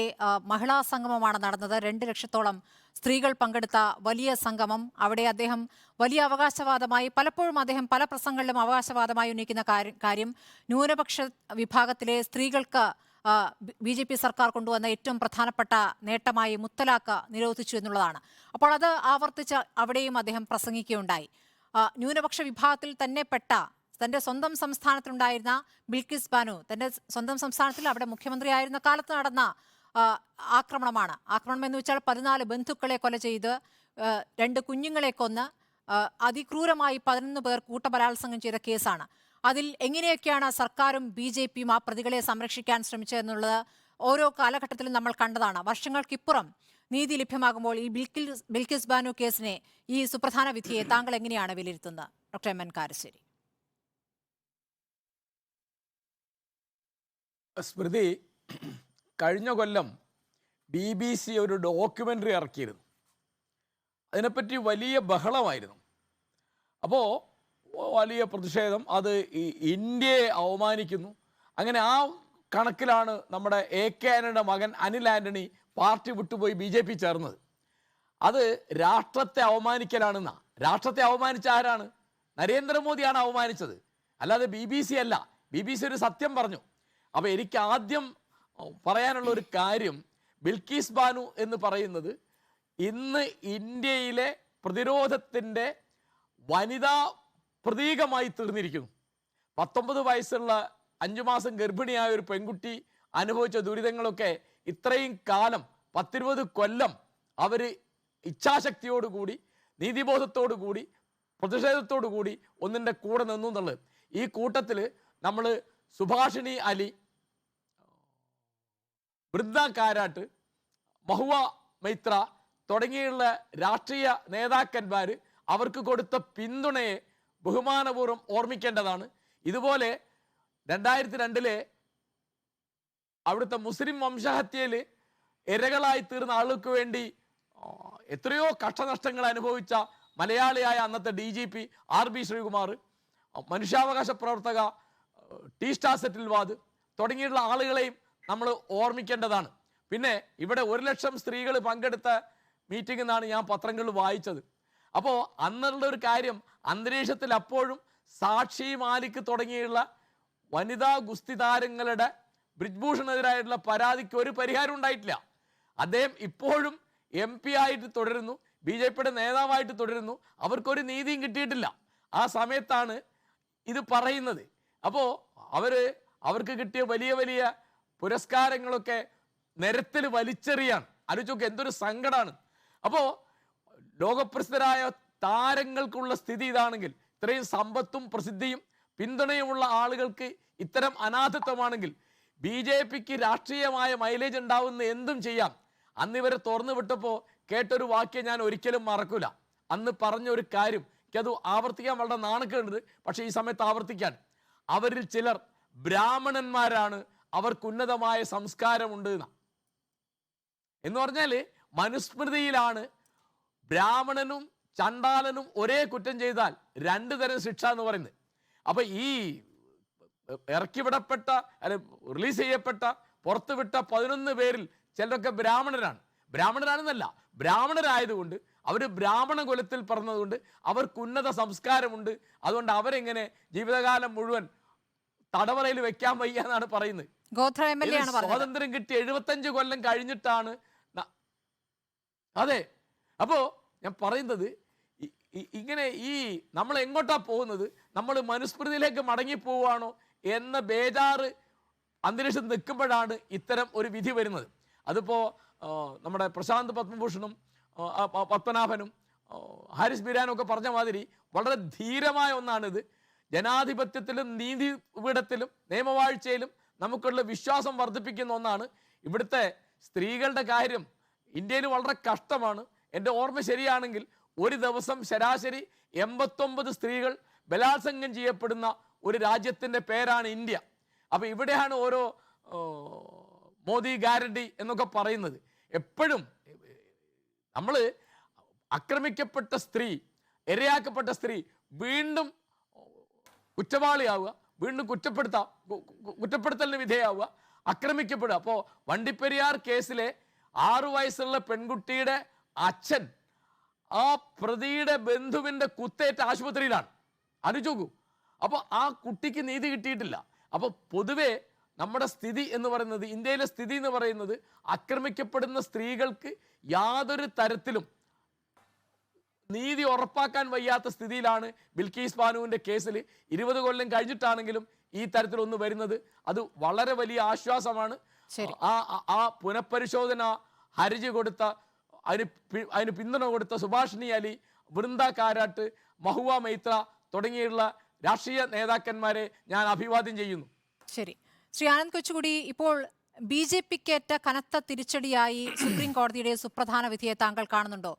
മഹിളാ സംഗമമാണ് നടന്നത്. 2 ലക്ഷത്തോളം സ്ത്രീകൾ പങ്കെടുത്ത വലിയ സംഗമം. അവിടെ അദ്ദേഹം വലിയ അവകാശവാദമായി, പലപ്പോഴും അദ്ദേഹം പല പ്രസംഗങ്ങളിലും അവകാശവാദമായി ഉന്നയിക്കുന്ന കാര്യം ന്യൂനപക്ഷ വിഭാഗത്തിലെ സ്ത്രീകൾക്ക് BJP സർക്കാർ കൊണ്ടുവന്ന ഏറ്റവും പ്രധാനപ്പെട്ട നേട്ടമായി മുത്തലാഖ് നിരോധിച്ചു എന്നുള്ളതാണ്. അപ്പോൾ അത് ആവർത്തിച്ച് അവിടെയും അദ്ദേഹം പ്രസംഗിക്കുകയുണ്ടായി. ന്യൂനപക്ഷ വിഭാഗത്തിൽ തന്നെ പെട്ട തന്റെ സ്വന്തം സംസ്ഥാനത്തിലുണ്ടായിരുന്ന ബിൽക്കിസ് ബാനു, തന്റെ സ്വന്തം സംസ്ഥാനത്തിൽ അവിടെ മുഖ്യമന്ത്രിയായിരുന്ന കാലത്ത് നടന്ന ആക്രമണമാണ്. ആക്രമണം എന്ന് വെച്ചാൽ 14 ബന്ധുക്കളെ കൊല ചെയ്ത് 2 കുഞ്ഞുങ്ങളെ കൊന്ന് അതിക്രൂരമായി 11 പേർ കൂട്ടബലാത്സംഗം ചെയ്ത കേസാണ്. അതിൽ എങ്ങനെയൊക്കെയാണ് സർക്കാരും BJPയും ആ പ്രതികളെ സംരക്ഷിക്കാൻ ശ്രമിച്ചതെന്നുള്ളത് ഓരോ കാലഘട്ടത്തിലും നമ്മൾ കണ്ടതാണ്. വർഷങ്ങൾക്കിപ്പുറം നീതി ലഭ്യമാകുമ്പോൾ ഈ ബിൽക്കിസ് ബാനു കേസിനെ, ഈ സുപ്രധാന വിധിയെ താങ്കൾ എങ്ങനെയാണ് വിലയിരുത്തുന്നത്? Doctor MN Karassery. സ്മൃതി, കഴിഞ്ഞ കൊല്ലം BBC ഒരു ഡോക്യുമെൻ്ററി ഇറക്കിയിരുന്നു. അതിനെപ്പറ്റി വലിയ ബഹളമായിരുന്നു. അപ്പോൾ വലിയ പ്രതിഷേധം, അത് ഇന്ത്യയെ അവമാനിക്കുന്നു. അങ്ങനെ ആ കണക്കിലാണ് നമ്മുടെ AK ആൻ്റണിയുടെ മകൻ അനിൽ ആൻ്റണി പാർട്ടി വിട്ടുപോയി BJP ചേർന്നത്. അത് രാഷ്ട്രത്തെ അവമാനിക്കലാണെന്നാ. രാഷ്ട്രത്തെ അവമാനിച്ച ആരാണ്? നരേന്ദ്രമോദിയാണ് അവമാനിച്ചത്, അല്ലാതെ BBC അല്ല. BBC ഒരു സത്യം പറഞ്ഞു. അപ്പോൾ എനിക്ക് ആദ്യം പറയാനുള്ള ഒരു കാര്യം, ബിൽക്കീസ് ബാനു എന്ന് പറയുന്നത് ഇന്ന് ഇന്ത്യയിലെ പ്രതിരോധത്തിൻ്റെ വനിതാ പ്രതീകമായി തീർന്നിരിക്കുന്നു. 19 വയസ്സുള്ള 5 മാസം ഗർഭിണിയായ ഒരു പെൺകുട്ടി അനുഭവിച്ച ദുരിതങ്ങളൊക്കെ ഇത്രയും കാലം 10-20 കൊല്ലം അവർ ഇച്ഛാശക്തിയോടുകൂടി, നീതിബോധത്തോടു കൂടി, പ്രതിഷേധത്തോടു കൂടി ഒന്നിൻ്റെ കൂടെ നിന്നു എന്നുള്ളത്. ഈ കൂട്ടത്തിൽ നമ്മൾ സുഭാഷിണി അലി, വൃന്ദ കാരാട്ട്, മഹുവ മൈത്ര തുടങ്ങിയുള്ള രാഷ്ട്രീയ നേതാക്കന്മാർ അവർക്ക് കൊടുത്ത പിന്തുണയെ ബഹുമാനപൂർവ്വം ഓർമ്മിക്കേണ്ടതാണ്. ഇതുപോലെ 2002 അവിടുത്തെ മുസ്ലിം വംശഹത്യയിൽ ഇരകളായി തീർന്ന ആളുകൾക്ക് വേണ്ടി എത്രയോ കഷ്ടനഷ്ടങ്ങൾ അനുഭവിച്ച മലയാളിയായ അന്നത്തെ DGP RB ശ്രീകുമാർ, മനുഷ്യാവകാശ പ്രവർത്തക ടി സ്റ്റാർ സെറ്റിൽവാദ് തുടങ്ങിയുള്ള ആളുകളെയും നമ്മൾ ഓർമ്മിക്കേണ്ടതാണ്. പിന്നെ ഇവിടെ 1 ലക്ഷം സ്ത്രീകൾ പങ്കെടുത്ത മീറ്റിംഗ് എന്നാണ് ഞാൻ പത്രങ്ങളിൽ വായിച്ചത്. അപ്പോൾ അന്നുള്ള ഒരു കാര്യം, അന്തരീക്ഷത്തിൽ അപ്പോഴും സാക്ഷി മാലിക് തുടങ്ങിയുള്ള വനിതാ ഗുസ്തി താരങ്ങളുടെ ബ്രിജ്ഭൂഷണെതിരായിട്ടുള്ള പരാതിക്ക് ഒരു പരിഹാരം ഉണ്ടായിട്ടില്ല. അദ്ദേഹം ഇപ്പോഴും MP ആയിട്ട് തുടരുന്നു, BJPയുടെ നേതാവായിട്ട് തുടരുന്നു. അവർക്കൊരു നീതിയും കിട്ടിയിട്ടില്ല. ആ സമയത്താണ് ഇത് പറയുന്നത്. അപ്പോൾ അവർക്ക് കിട്ടിയ വലിയ വലിയ പുരസ്കാരങ്ങളൊക്കെ നിരത്തിൽ വലിച്ചെറിയാണ്. ആലോചിച്ചൊക്കെ എന്തൊരു സങ്കടമാണ്. അപ്പോൾ ലോകപ്രസിദ്ധരായ താരങ്ങൾക്കുള്ള സ്ഥിതി ഇതാണെങ്കിൽ, ഇത്രയും സമ്പത്തും പ്രസിദ്ധിയും പിന്തുണയുമുള്ള ആളുകൾക്ക് ഇത്തരം അനാഥത്വമാണെങ്കിൽ BJPക്ക് രാഷ്ട്രീയമായ മൈലേജ് ഉണ്ടാവുന്ന എന്തും ചെയ്യാം. അന്ന് ഇവരെ തുറന്നു വിട്ടപ്പോൾ കേട്ടൊരു വാക്യം ഞാൻ ഒരിക്കലും മറക്കൂല. അന്ന് പറഞ്ഞൊരു കാര്യം എനിക്കത് ആവർത്തിക്കാൻ വളരെ നാണക്കേടുണ്ട്, പക്ഷേ ഈ സമയത്ത് ആവർത്തിക്കാൻ. അവരിൽ ചിലർ ബ്രാഹ്മണന്മാരാണ്, അവർക്ക് ഉന്നതമായ സംസ്കാരമുണ്ട് എന്ന് പറഞ്ഞാൽ മനുസ്മൃതിയിലാണ് ബ്രാഹ്മണനും ചണ്ടാലനും ഒരേ കുറ്റം ചെയ്താൽ 2 തരം ശിക്ഷ എന്ന് പറയുന്നത്. അപ്പൊ ഈ ഇറക്കിവിടപ്പെട്ട അല്ലെ റിലീസ് ചെയ്യപ്പെട്ട പുറത്തുവിട്ട 11 പേരിൽ ചിലരൊക്കെ ബ്രാഹ്മണരാണെന്നല്ല, ബ്രാഹ്മണരായതുകൊണ്ട് അവർ ബ്രാഹ്മണ കുലത്തിൽ പറഞ്ഞതുകൊണ്ട് അവർക്ക് ഉന്നത സംസ്കാരമുണ്ട്. അതുകൊണ്ട് അവരെങ്ങനെ ജീവിതകാലം മുഴുവൻ തടവറയിൽ വെക്കാൻ വയ്യ എന്നാണ് പറയുന്നത്. സ്വാതന്ത്ര്യം കിട്ടി 75 കൊല്ലം കഴിഞ്ഞിട്ടാണ്. അതെ, അപ്പോ ഞാൻ പറയുന്നത് ഇങ്ങനെ നമ്മൾ എങ്ങോട്ടാ പോകുന്നത്? നമ്മൾ മനുസ്മൃതിയിലേക്ക് മടങ്ങിപ്പോവാണോ എന്ന ബേജാറ് അന്തരീക്ഷം നിൽക്കുമ്പോഴാണ് ഇത്തരം ഒരു വിധി വരുന്നത്. അതിപ്പോൾ നമ്മുടെ പ്രശാന്ത് പത്മഭൂഷണും പത്മനാഭനും ഹാരിസ് ബിരാനും ഒക്കെ പറഞ്ഞ മാതിരി വളരെ ധീരമായ ഒന്നാണിത്. ജനാധിപത്യത്തിലും നീതിപീഠത്തിലും നിയമവാഴ്ചയിലും നമുക്കുള്ള വിശ്വാസം വർദ്ധിപ്പിക്കുന്ന ഒന്നാണ്. ഇവിടുത്തെ സ്ത്രീകളുടെ കാര്യം ഇന്ത്യയിൽ വളരെ കഷ്ടമാണ്. എൻ്റെ ഓർമ്മ ശരിയാണെങ്കിൽ ഒരു ദിവസം ശരാശരി 89 സ്ത്രീകൾ ബലാത്സംഗം ചെയ്യപ്പെടുന്ന ഒരു രാജ്യത്തിൻ്റെ പേരാണ് ഇന്ത്യ. അപ്പോൾ ഇവിടെയാണ് ഓരോ മോദി ഗ്യാരണ്ടി എന്നൊക്കെ പറയുന്നത്. എപ്പോഴും നമ്മൾ ആക്രമിക്കപ്പെട്ട സ്ത്രീ, ഇരയാക്കപ്പെട്ട സ്ത്രീ വീണ്ടും കുറ്റവാളിയാവുക, വീണ്ടും കുറ്റപ്പെടുത്തലിന് വിധേയമാവുക, ആക്രമിക്കപ്പെടുക. അപ്പോൾ വണ്ടിപ്പെരിയാർ കേസിലെ 6 വയസ്സുള്ള പെൺകുട്ടിയുടെ അച്ഛൻ ആ പ്രതിയുടെ ബന്ധുവിൻ്റെ കുത്തേറ്റ ആശുപത്രിയിലാണ്. ആലോചിച്ച്. അപ്പോൾ ആ കുട്ടിക്ക് നീതി കിട്ടിയിട്ടില്ല. അപ്പോൾ പൊതുവെ നമ്മുടെ സ്ഥിതി എന്ന് പറയുന്നത്, ഇന്ത്യയിലെ സ്ഥിതി എന്ന് പറയുന്നത്, ആക്രമിക്കപ്പെടുന്ന സ്ത്രീകൾക്ക് യാതൊരു തരത്തിലും നീതി ഉറപ്പാക്കാൻ വയ്യാത്ത സ്ഥിതിയിലാണ്. ബിൽക്കീസ് ബാനുവിൻ്റെ കേസിൽ 20 കൊല്ലം കഴിഞ്ഞിട്ടാണെങ്കിലും ഈ തരത്തിലൊന്ന് വരുന്നത് അത് വളരെ വലിയ ആശ്വാസമാണ്. ആ പുനഃപരിശോധന ഹർജി കൊടുത്ത, അതിന് പിന്തുണ കൊടുത്ത സുഭാഷിണി അലി, വൃന്ദ കാരാട്ട്, മഹുവ മൈത്ര തുടങ്ങിയുള്ള രാഷ്ട്രീയ നേതാക്കന്മാരെ ഞാൻ അഭിവാദ്യം ചെയ്യുന്നു. ശരി, ശ്രീ ആനന്ദ് കൊച്ചുകുടി, ഇപ്പോൾ BJPക്കേറ്റ കനത്ത തിരിച്ചടിയായി സുപ്രീം കോടതിയുടെ സുപ്രധാന വിധിയെ താങ്കൾ കാണുന്നുണ്ടോ?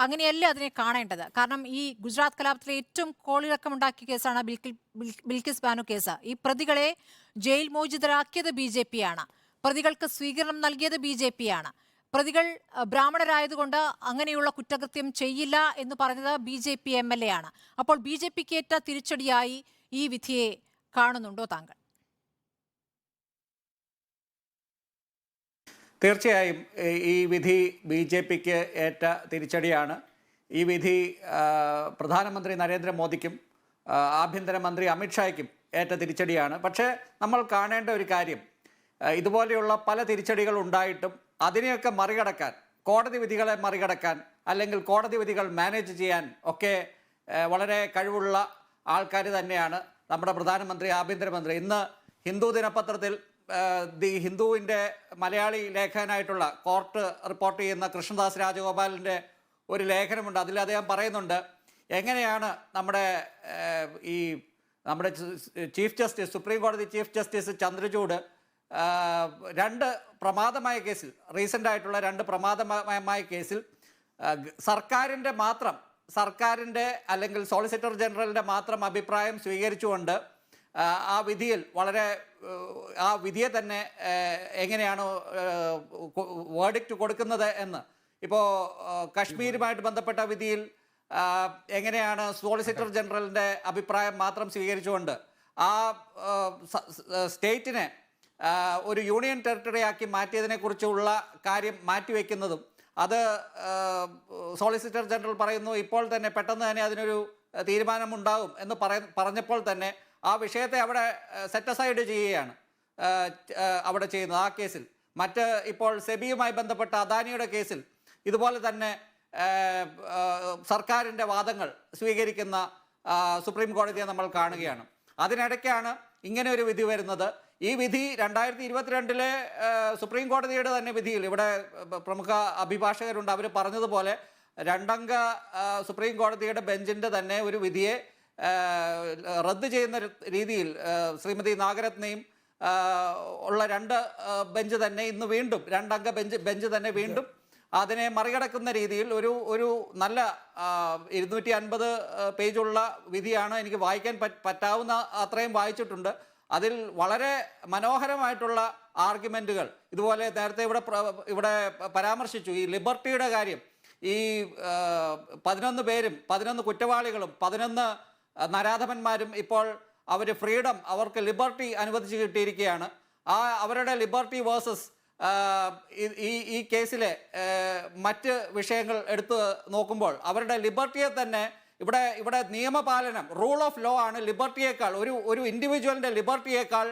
അങ്ങനെയല്ല അതിനെ കാണേണ്ടത്. കാരണം ഈ ഗുജറാത്ത് കലാപത്തിലെ ഏറ്റവും കോളിളക്കമുണ്ടാക്കിയ കേസാണ് ബിൽക്കിസ് ബാനു കേസ്. ഈ പ്രതികളെ ജയിൽ മോചിതരാക്കിയത് BJP ആണ്. പ്രതികൾക്ക് സ്വീകരണം നൽകിയത് BJP ആണ്. പ്രതികൾ ബ്രാഹ്മണരായതുകൊണ്ട് അങ്ങനെയുള്ള കുറ്റകൃത്യം ചെയ്യില്ല എന്ന് പറഞ്ഞത് BJP MLA ആണ്. അപ്പോൾ BJPക്ക് ഏറ്റ തിരിച്ചടിയായി ഈ വിധിയെ കാണുന്നുണ്ടോ താങ്കൾ? തീർച്ചയായും ഈ വിധി BJPക്ക് ഏറ്റ തിരിച്ചടിയാണ്. ഈ വിധി പ്രധാനമന്ത്രി നരേന്ദ്രമോദിക്കും ആഭ്യന്തരമന്ത്രി അമിത്ഷായ്ക്കും ഏറ്റ തിരിച്ചടിയാണ്. പക്ഷേ നമ്മൾ കാണേണ്ട ഒരു കാര്യം, ഇതുപോലെയുള്ള പല തിരിച്ചടികൾ ഉണ്ടായിട്ടും അതിനെയൊക്കെ മറികടക്കാൻ, കോടതി വിധികളെ മറികടക്കാൻ അല്ലെങ്കിൽ കോടതി വിധികൾ മാനേജ് ചെയ്യാൻ ഒക്കെ വളരെ കഴിവുള്ള ആൾക്കാർ തന്നെയാണ് നമ്മുടെ പ്രധാനമന്ത്രി, ആഭ്യന്തരമന്ത്രി. ഇന്ന് ഹിന്ദു ദിനപത്രത്തിൽ ദി ഹിന്ദുവിൻ്റെ മലയാളി ലേഖകനായിട്ടുള്ള കോർട്ട് റിപ്പോർട്ട് ചെയ്യുന്ന കൃഷ്ണദാസ് രാജഗോപാലിൻ്റെ ഒരു ലേഖനമുണ്ട്. അതിൽ അദ്ദേഹം പറയുന്നുണ്ട് എങ്ങനെയാണ് നമ്മുടെ ചീഫ് ജസ്റ്റിസ്, സുപ്രീം കോടതി ചീഫ് ജസ്റ്റിസ് ചന്ദ്രചൂഡ് രണ്ട് പ്രമാദമായ കേസിൽ, റീസെൻ്റ് ആയിട്ടുള്ള രണ്ട് പ്രമാദമായ കേസിൽ സർക്കാരിൻ്റെ അല്ലെങ്കിൽ സോളിസിറ്റർ ജനറലിൻ്റെ മാത്രം അഭിപ്രായം സ്വീകരിച്ചുകൊണ്ട് ആ വിധിയിൽ ആ വിധിയെ തന്നെ എങ്ങനെയാണ് വേർഡിക്റ്റ് കൊടുക്കുന്നത് എന്ന്. ഇപ്പോൾ കശ്മീരുമായിട്ട് ബന്ധപ്പെട്ട വിധിയിൽ എങ്ങനെയാണ് സോളിസിറ്റർ ജനറലിൻ്റെ അഭിപ്രായം മാത്രം സ്വീകരിച്ചുകൊണ്ട് ആ സ്റ്റേറ്റിനെ ഒരു യൂണിയൻ ടെറിട്ടറി ആക്കി മാറ്റിയതിനെക്കുറിച്ചുള്ള കാര്യം മാറ്റിവെക്കുന്നതും, അത് സോളിസിറ്റർ ജനറൽ പറയുന്നു ഇപ്പോൾ തന്നെ പെട്ടെന്ന് തന്നെ അതിനൊരു തീരുമാനമുണ്ടാകും എന്ന് പറഞ്ഞപ്പോൾ തന്നെ ആ വിഷയത്തെ അവിടെ സെറ്റ് അസൈഡ് ചെയ്യുകയാണ് അവിടെ ചെയ്യുന്നത് ആ കേസിൽ. ഇപ്പോൾ സെബിയുമായി ബന്ധപ്പെട്ട അദാനിയുടെ കേസിൽ ഇതുപോലെ തന്നെ സർക്കാരിൻ്റെ വാദങ്ങൾ സ്വീകരിക്കുന്ന സുപ്രീം കോടതിയെ നമ്മൾ കാണുകയാണ്. അതിനിടയ്ക്കാണ് ഇങ്ങനെ ഒരു വിധി വരുന്നത്. ഈ വിധി 2022 സുപ്രീം കോടതിയുടെ തന്നെ വിധിയിൽ, ഇവിടെ പ്രമുഖ അഭിഭാഷകരുണ്ട്, അവർ പറഞ്ഞതുപോലെ രണ്ടംഗ സുപ്രീം കോടതിയുടെ ബെഞ്ചിൻ്റെ തന്നെ ഒരു വിധിയെ റദ്ദ് ചെയ്യുന്ന രീതിയിൽ ശ്രീമതി നാഗരത്നയും ഉള്ള രണ്ട് ബെഞ്ച് തന്നെ ഇന്ന് വീണ്ടും രണ്ടംഗ ബെഞ്ച് തന്നെ വീണ്ടും അതിനെ മറികടക്കുന്ന രീതിയിൽ ഒരു നല്ല 250 പേജുള്ള വിധിയാണ്. എനിക്ക് വായിക്കാൻ പറ്റാവുന്ന അത്രയും വായിച്ചിട്ടുണ്ട്. അതിൽ വളരെ മനോഹരമായിട്ടുള്ള ആർഗ്യുമെൻറ്റുകൾ, ഇതുപോലെ നേരത്തെ ഇവിടെ പരാമർശിച്ചു ഈ ലിബർട്ടിയുടെ കാര്യം. ഈ 11 പേരും 11 കുറ്റവാളികളും 11 നരാധമന്മാരും ഇപ്പോൾ അവർക്ക് ലിബർട്ടി അനുവദിച്ച് കിട്ടിയിരിക്കുകയാണ്. അവരുടെ ലിബർട്ടി വേഴ്സസ് ഈ കേസിലെ മറ്റ് വിഷയങ്ങൾ എടുത്ത് നോക്കുമ്പോൾ അവരുടെ ലിബർട്ടിയെ തന്നെ ഇവിടെ നിയമപാലനം, റൂൾ ഓഫ് ലോ ആണ് ലിബർട്ടിയേക്കാൾ, ഒരു ഇൻഡിവിജ്വലിൻ്റെ ലിബർട്ടിയേക്കാൾ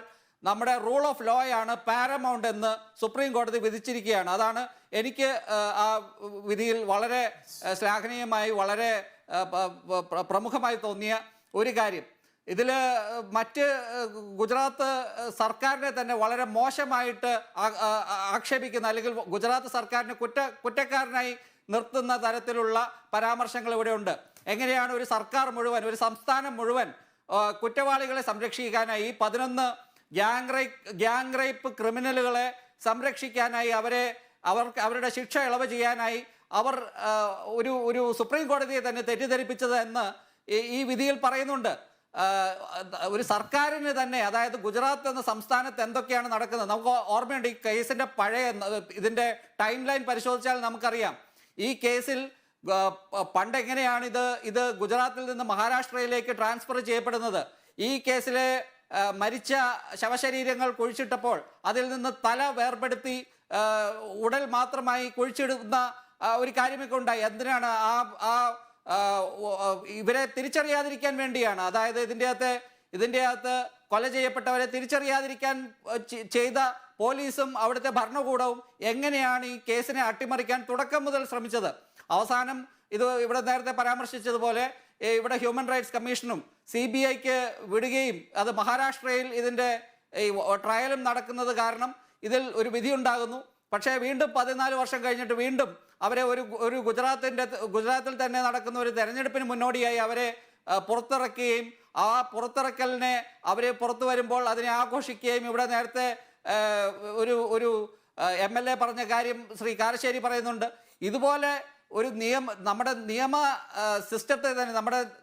നമ്മുടെ റൂൾ ഓഫ് ലോയാണ് പാരമൗണ്ട് എന്ന് സുപ്രീം കോടതി വിധിച്ചിരിക്കുകയാണ്. അതാണ് എനിക്ക് ആ വിധിയിൽ വളരെ ശ്ലാഘനീയമായി, വളരെ പ്രമുഖമായി തോന്നിയ ഒരു കാര്യം. ഇതിൽ ഗുജറാത്ത് സർക്കാരിനെ തന്നെ വളരെ മോശമായിട്ട് ആക്ഷേപിക്കുന്ന, അല്ലെങ്കിൽ ഗുജറാത്ത് സർക്കാരിനെ കുറ്റക്കാരനായി നിർത്തുന്ന തരത്തിലുള്ള പരാമർശങ്ങൾ ഇവിടെയുണ്ട്. എങ്ങനെയാണ് ഒരു സർക്കാർ മുഴുവൻ, ഒരു സംസ്ഥാനം മുഴുവൻ കുറ്റവാളികളെ സംരക്ഷിക്കാനായി, 11 ഗ്യാങ് റേപ്പ് ക്രിമിനലുകളെ സംരക്ഷിക്കാനായി, അവരുടെ ശിക്ഷ ഇളവ് ചെയ്യാനായി അവർ ഒരു സുപ്രീം കോടതിയെ തന്നെ തെറ്റിദ്ധരിപ്പിച്ചത് എന്ന് ഈ വിധിയിൽ പറയുന്നുണ്ട്. ഒരു സർക്കാരിന് തന്നെ, അതായത് ഗുജറാത്ത് എന്ന സംസ്ഥാനത്ത് എന്തൊക്കെയാണ് നടക്കുന്നത് നമുക്ക് ഓർമ്മയുണ്ട്. ഈ കേസിൻ്റെ ഇതിൻ്റെ ടൈം ലൈൻ പരിശോധിച്ചാൽ നമുക്കറിയാം. ഈ കേസിൽ പണ്ട് എങ്ങനെയാണ് ഇത് ഗുജറാത്തിൽ നിന്ന് മഹാരാഷ്ട്രയിലേക്ക് ട്രാൻസ്ഫർ ചെയ്യപ്പെടുന്നത്. ഈ കേസിലെ മരിച്ച ശവശരീരങ്ങൾ കുഴിച്ചിട്ടപ്പോൾ അതിൽ നിന്ന് തല വേർപെടുത്തി ഉടൽ മാത്രമായി കുഴിച്ചിടുന്ന ഒരു കാര്യമൊക്കെ ഉണ്ടായി. എന്തിനാണ്? ഇവരെ തിരിച്ചറിയാതിരിക്കാൻ വേണ്ടിയാണ്. അതായത് ഇതിൻ്റെ അകത്ത് കൊല ചെയ്യപ്പെട്ടവരെ തിരിച്ചറിയാതിരിക്കാൻ ചെയ്ത പോലീസും അവിടുത്തെ ഭരണകൂടവും എങ്ങനെയാണ് ഈ കേസിനെ അട്ടിമറിക്കാൻ തുടക്കം മുതൽ ശ്രമിച്ചത്. അവസാനം ഇവിടെ നേരത്തെ പരാമർശിച്ചതുപോലെ ഇവിടെ ഹ്യൂമൻ റൈറ്റ്സ് കമ്മീഷനും CBIക്ക് വിടുകയും, അത് മഹാരാഷ്ട്രയിൽ ഇതിൻ്റെ ട്രയലും നടക്കുന്നത് കാരണം ഇതിൽ ഒരു വിധി ഉണ്ടാകുന്നു. പക്ഷേ വീണ്ടും 14 വർഷം കഴിഞ്ഞിട്ട് വീണ്ടും അവരെ ഒരു ഗുജറാത്തിൽ തന്നെ നടക്കുന്ന ഒരു തെരഞ്ഞെടുപ്പിന് മുന്നോടിയായി അവരെ പുറത്തിറക്കുകയും, ആ പുറത്തിറക്കലിനെ അവർ പുറത്തു വരുമ്പോൾ അതിനെ ആഘോഷിക്കുകയും, ഇവിടെ നേരത്തെ ഒരു MLA പറഞ്ഞ കാര്യം ശ്രീ കാരശ്ശേരി പറയുന്നുണ്ട്. ഇതുപോലെ ഒരു നമ്മുടെ നിയമ സിസ്റ്റത്തെ തന്നെ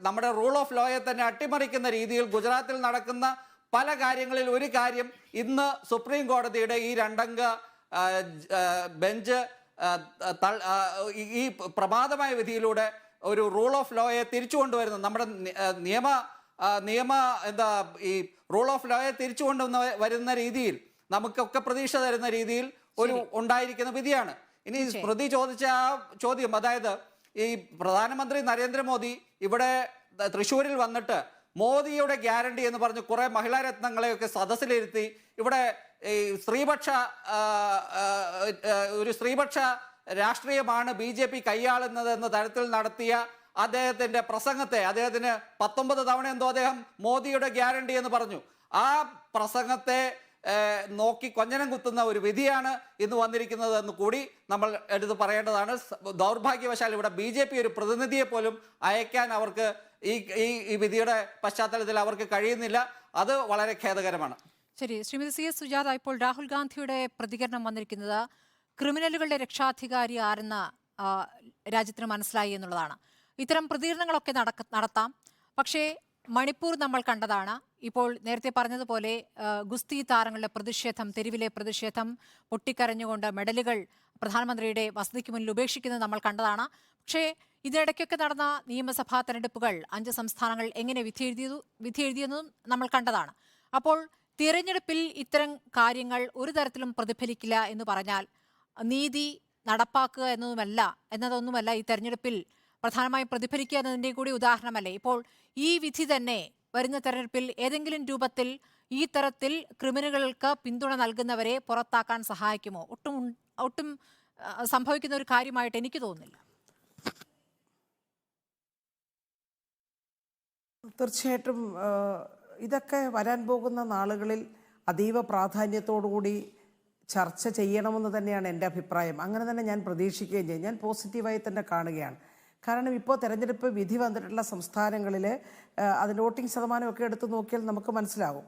നമ്മുടെ റൂൾ ഓഫ് ലോയെ തന്നെ അട്ടിമറിക്കുന്ന രീതിയിൽ ഗുജറാത്തിൽ നടക്കുന്ന പല കാര്യങ്ങളിൽ ഒരു കാര്യം ഇന്ന് സുപ്രീം കോടതിയുടെ ഈ 2 അംഗ ബെഞ്ച് ഈ പ്രമാദമായ വിധിയിലൂടെ ഒരു റൂൾ ഓഫ് ലോയെ തിരിച്ചു കൊണ്ടുവരുന്നു. നമ്മുടെ നിയമ ഈ റൂൾ ഓഫ് ലോയെ തിരിച്ചു കൊണ്ടുവരുന്ന രീതിയിൽ നമുക്കൊക്കെ പ്രതീക്ഷ തരുന്ന രീതിയിൽ ഒരു ഉണ്ടായിരിക്കുന്ന വിധിയാണ്. ഇനി സ്മൃതി ചോദിച്ച ആ ചോദ്യം, അതായത് ഈ പ്രധാനമന്ത്രി നരേന്ദ്രമോദി ഇവിടെ തൃശ്ശൂരിൽ വന്നിട്ട് മോദിയുടെ ഗ്യാരണ്ടി എന്ന് പറഞ്ഞ് കുറെ മഹിളാരത്നങ്ങളെയൊക്കെ സദസ്സിലിരുത്തി ഇവിടെ ഈ സ്ത്രീപക്ഷ രാഷ്ട്രീയമാണ് BJP കൈയാളുന്നത് എന്ന തരത്തിൽ നടത്തിയ അദ്ദേഹത്തിന്റെ പ്രസംഗത്തെ, അദ്ദേഹത്തിന് 19 തവണ എന്തോ അദ്ദേഹം മോദിയുടെ ഗ്യാരണ്ടി എന്ന് പറഞ്ഞു. ആ പ്രസംഗത്തെ നോക്കി കൊഞ്ഞനം കുത്തുന്ന ഒരു വിധിയാണ് ഇന്ന് വന്നിരിക്കുന്നത് എന്ന് കൂടി നമ്മൾ എടുത്ത് പറയേണ്ടതാണ്. ദൗർഭാഗ്യവശാൽ ഇവിടെ BJP ഒരു പ്രതിനിധിയെ പോലും അയക്കാൻ അവർക്ക് ഈ വിധിയുടെ പശ്ചാത്തലത്തിൽ അവർക്ക് കഴിയുന്നില്ല. അത് വളരെ ഖേദകരമാണ്. ശരി, ശ്രീമതി CS സുജാത, ഇപ്പോൾ രാഹുൽ ഗാന്ധിയുടെ പ്രതികരണം വന്നിരിക്കുന്നത് ക്രിമിനലുകളുടെ രക്ഷാധികാരി ആരെന്ന് രാജ്യത്തിന് മനസ്സിലായി എന്നുള്ളതാണ്. ഇത്തരം പ്രതികരണങ്ങളൊക്കെ നടത്താം, പക്ഷേ മണിപ്പൂർ നമ്മൾ കണ്ടതാണ്. ഇപ്പോൾ നേരത്തെ പറഞ്ഞതുപോലെ ഗുസ്തി താരങ്ങളുടെ പ്രതിഷേധം, തെരുവിലെ പ്രതിഷേധം, പൊട്ടിക്കരഞ്ഞുകൊണ്ട് മെഡലുകൾ പ്രധാനമന്ത്രിയുടെ വസതിക്ക് മുന്നിൽ ഉപേക്ഷിക്കുന്നത് നമ്മൾ കണ്ടതാണ്. പക്ഷേ ഇതിനിടയ്ക്കൊക്കെ നടന്ന നിയമസഭാ തെരഞ്ഞെടുപ്പുകൾ 5 സംസ്ഥാനങ്ങൾ എങ്ങനെ വിധിയെഴുതിയെന്നും നമ്മൾ കണ്ടതാണ്. അപ്പോൾ തിരഞ്ഞെടുപ്പിൽ ഇത്തരം കാര്യങ്ങൾ ഒരു തരത്തിലും പ്രതിഫലിക്കില്ല എന്ന് പറഞ്ഞാൽ നീതി നടപ്പാക്കുക എന്നതൊന്നുമല്ല ഈ തെരഞ്ഞെടുപ്പിൽ പ്രധാനമായും പ്രതിഫലിക്കുക എന്നതിൻ്റെ കൂടി ഉദാഹരണമല്ലേ? ഇപ്പോൾ ഈ വിധി തന്നെ വരുന്ന തെരഞ്ഞെടുപ്പിൽ ഏതെങ്കിലും രൂപത്തിൽ ഈ തരത്തിൽ ക്രിമിനലുകൾക്ക് പിന്തുണ നൽകുന്നവരെ പുറത്താക്കാൻ സഹായിക്കുമോ? ഒട്ടും സംഭവിക്കുന്ന ഒരു കാര്യമായിട്ട് എനിക്ക് തോന്നുന്നില്ല. തീർച്ചയായിട്ടും ഇതൊക്കെ വരാൻ പോകുന്ന നാളുകളിൽ അതീവ പ്രാധാന്യത്തോടുകൂടി ചർച്ച ചെയ്യണമെന്ന് തന്നെയാണ് എൻ്റെ അഭിപ്രായം. അങ്ങനെ തന്നെ ഞാൻ പ്രതീക്ഷിക്കുകയും ചെയ്യും. ഞാൻ പോസിറ്റീവായി തന്നെ കാണുകയാണ്. കാരണം ഇപ്പോൾ തെരഞ്ഞെടുപ്പ് വിധി വന്നിട്ടുള്ള സംസ്ഥാനങ്ങളിൽ അതിൻ്റെ വോട്ടിംഗ് ശതമാനമൊക്കെ എടുത്ത് നോക്കിയാൽ നമുക്ക് മനസ്സിലാകും.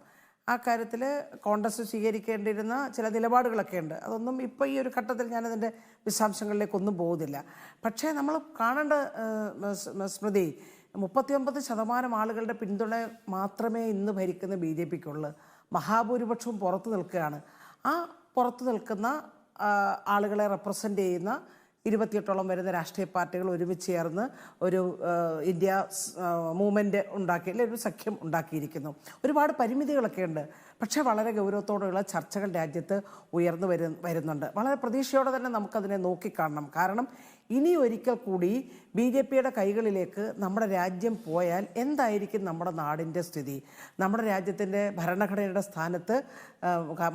ആ കാര്യത്തിൽ കോൺഗ്രസ് സ്വീകരിക്കേണ്ടിയിരുന്ന ചില നിലപാടുകളൊക്കെ ഉണ്ട്. അതൊന്നും ഇപ്പോൾ ഈ ഒരു ഘട്ടത്തിൽ ഞാനതിൻ്റെ വിശദാംശങ്ങളിലേക്കൊന്നും പോകുന്നില്ല. പക്ഷേ നമ്മൾ കാണേണ്ട സ്മൃതി, 39% ആളുകളുടെ പിന്തുണ മാത്രമേ ഇന്ന് ഭരിക്കുന്ന BJPക്കുള്ളൂ. മഹാഭൂരിപക്ഷവും പുറത്തു നിൽക്കുകയാണ്. ആ പുറത്തു നിൽക്കുന്ന ആളുകളെ റെപ്രസെൻ്റ് ചെയ്യുന്ന 28ഓളം വരുന്ന രാഷ്ട്രീയ പാർട്ടികൾ ഒരുമിച്ച് ചേർന്ന് ഒരു ഇന്ത്യ മൂവ്മെൻറ്റ് ഉണ്ടാക്കി, അല്ലെങ്കിൽ ഒരു സഖ്യം ഉണ്ടാക്കിയിരിക്കുന്നു. ഒരുപാട് പരിമിതികളൊക്കെ ഉണ്ട്. പക്ഷേ വളരെ ഗൗരവത്തോടെയുള്ള ചർച്ചകൾ രാജ്യത്ത് ഉയർന്നു വരുന്നുണ്ട്. വളരെ പ്രതീക്ഷയോടെ തന്നെ നമുക്കതിനെ നോക്കിക്കാണണം. കാരണം ഇനി ഒരിക്കൽ കൂടി BJPയുടെ കൈകളിലേക്ക് നമ്മുടെ രാജ്യം പോയാൽ എന്തായിരിക്കും നമ്മുടെ നാടിൻ്റെ സ്ഥിതി? നമ്മുടെ രാജ്യത്തിൻ്റെ ഭരണഘടനയുടെ സ്ഥാനത്ത്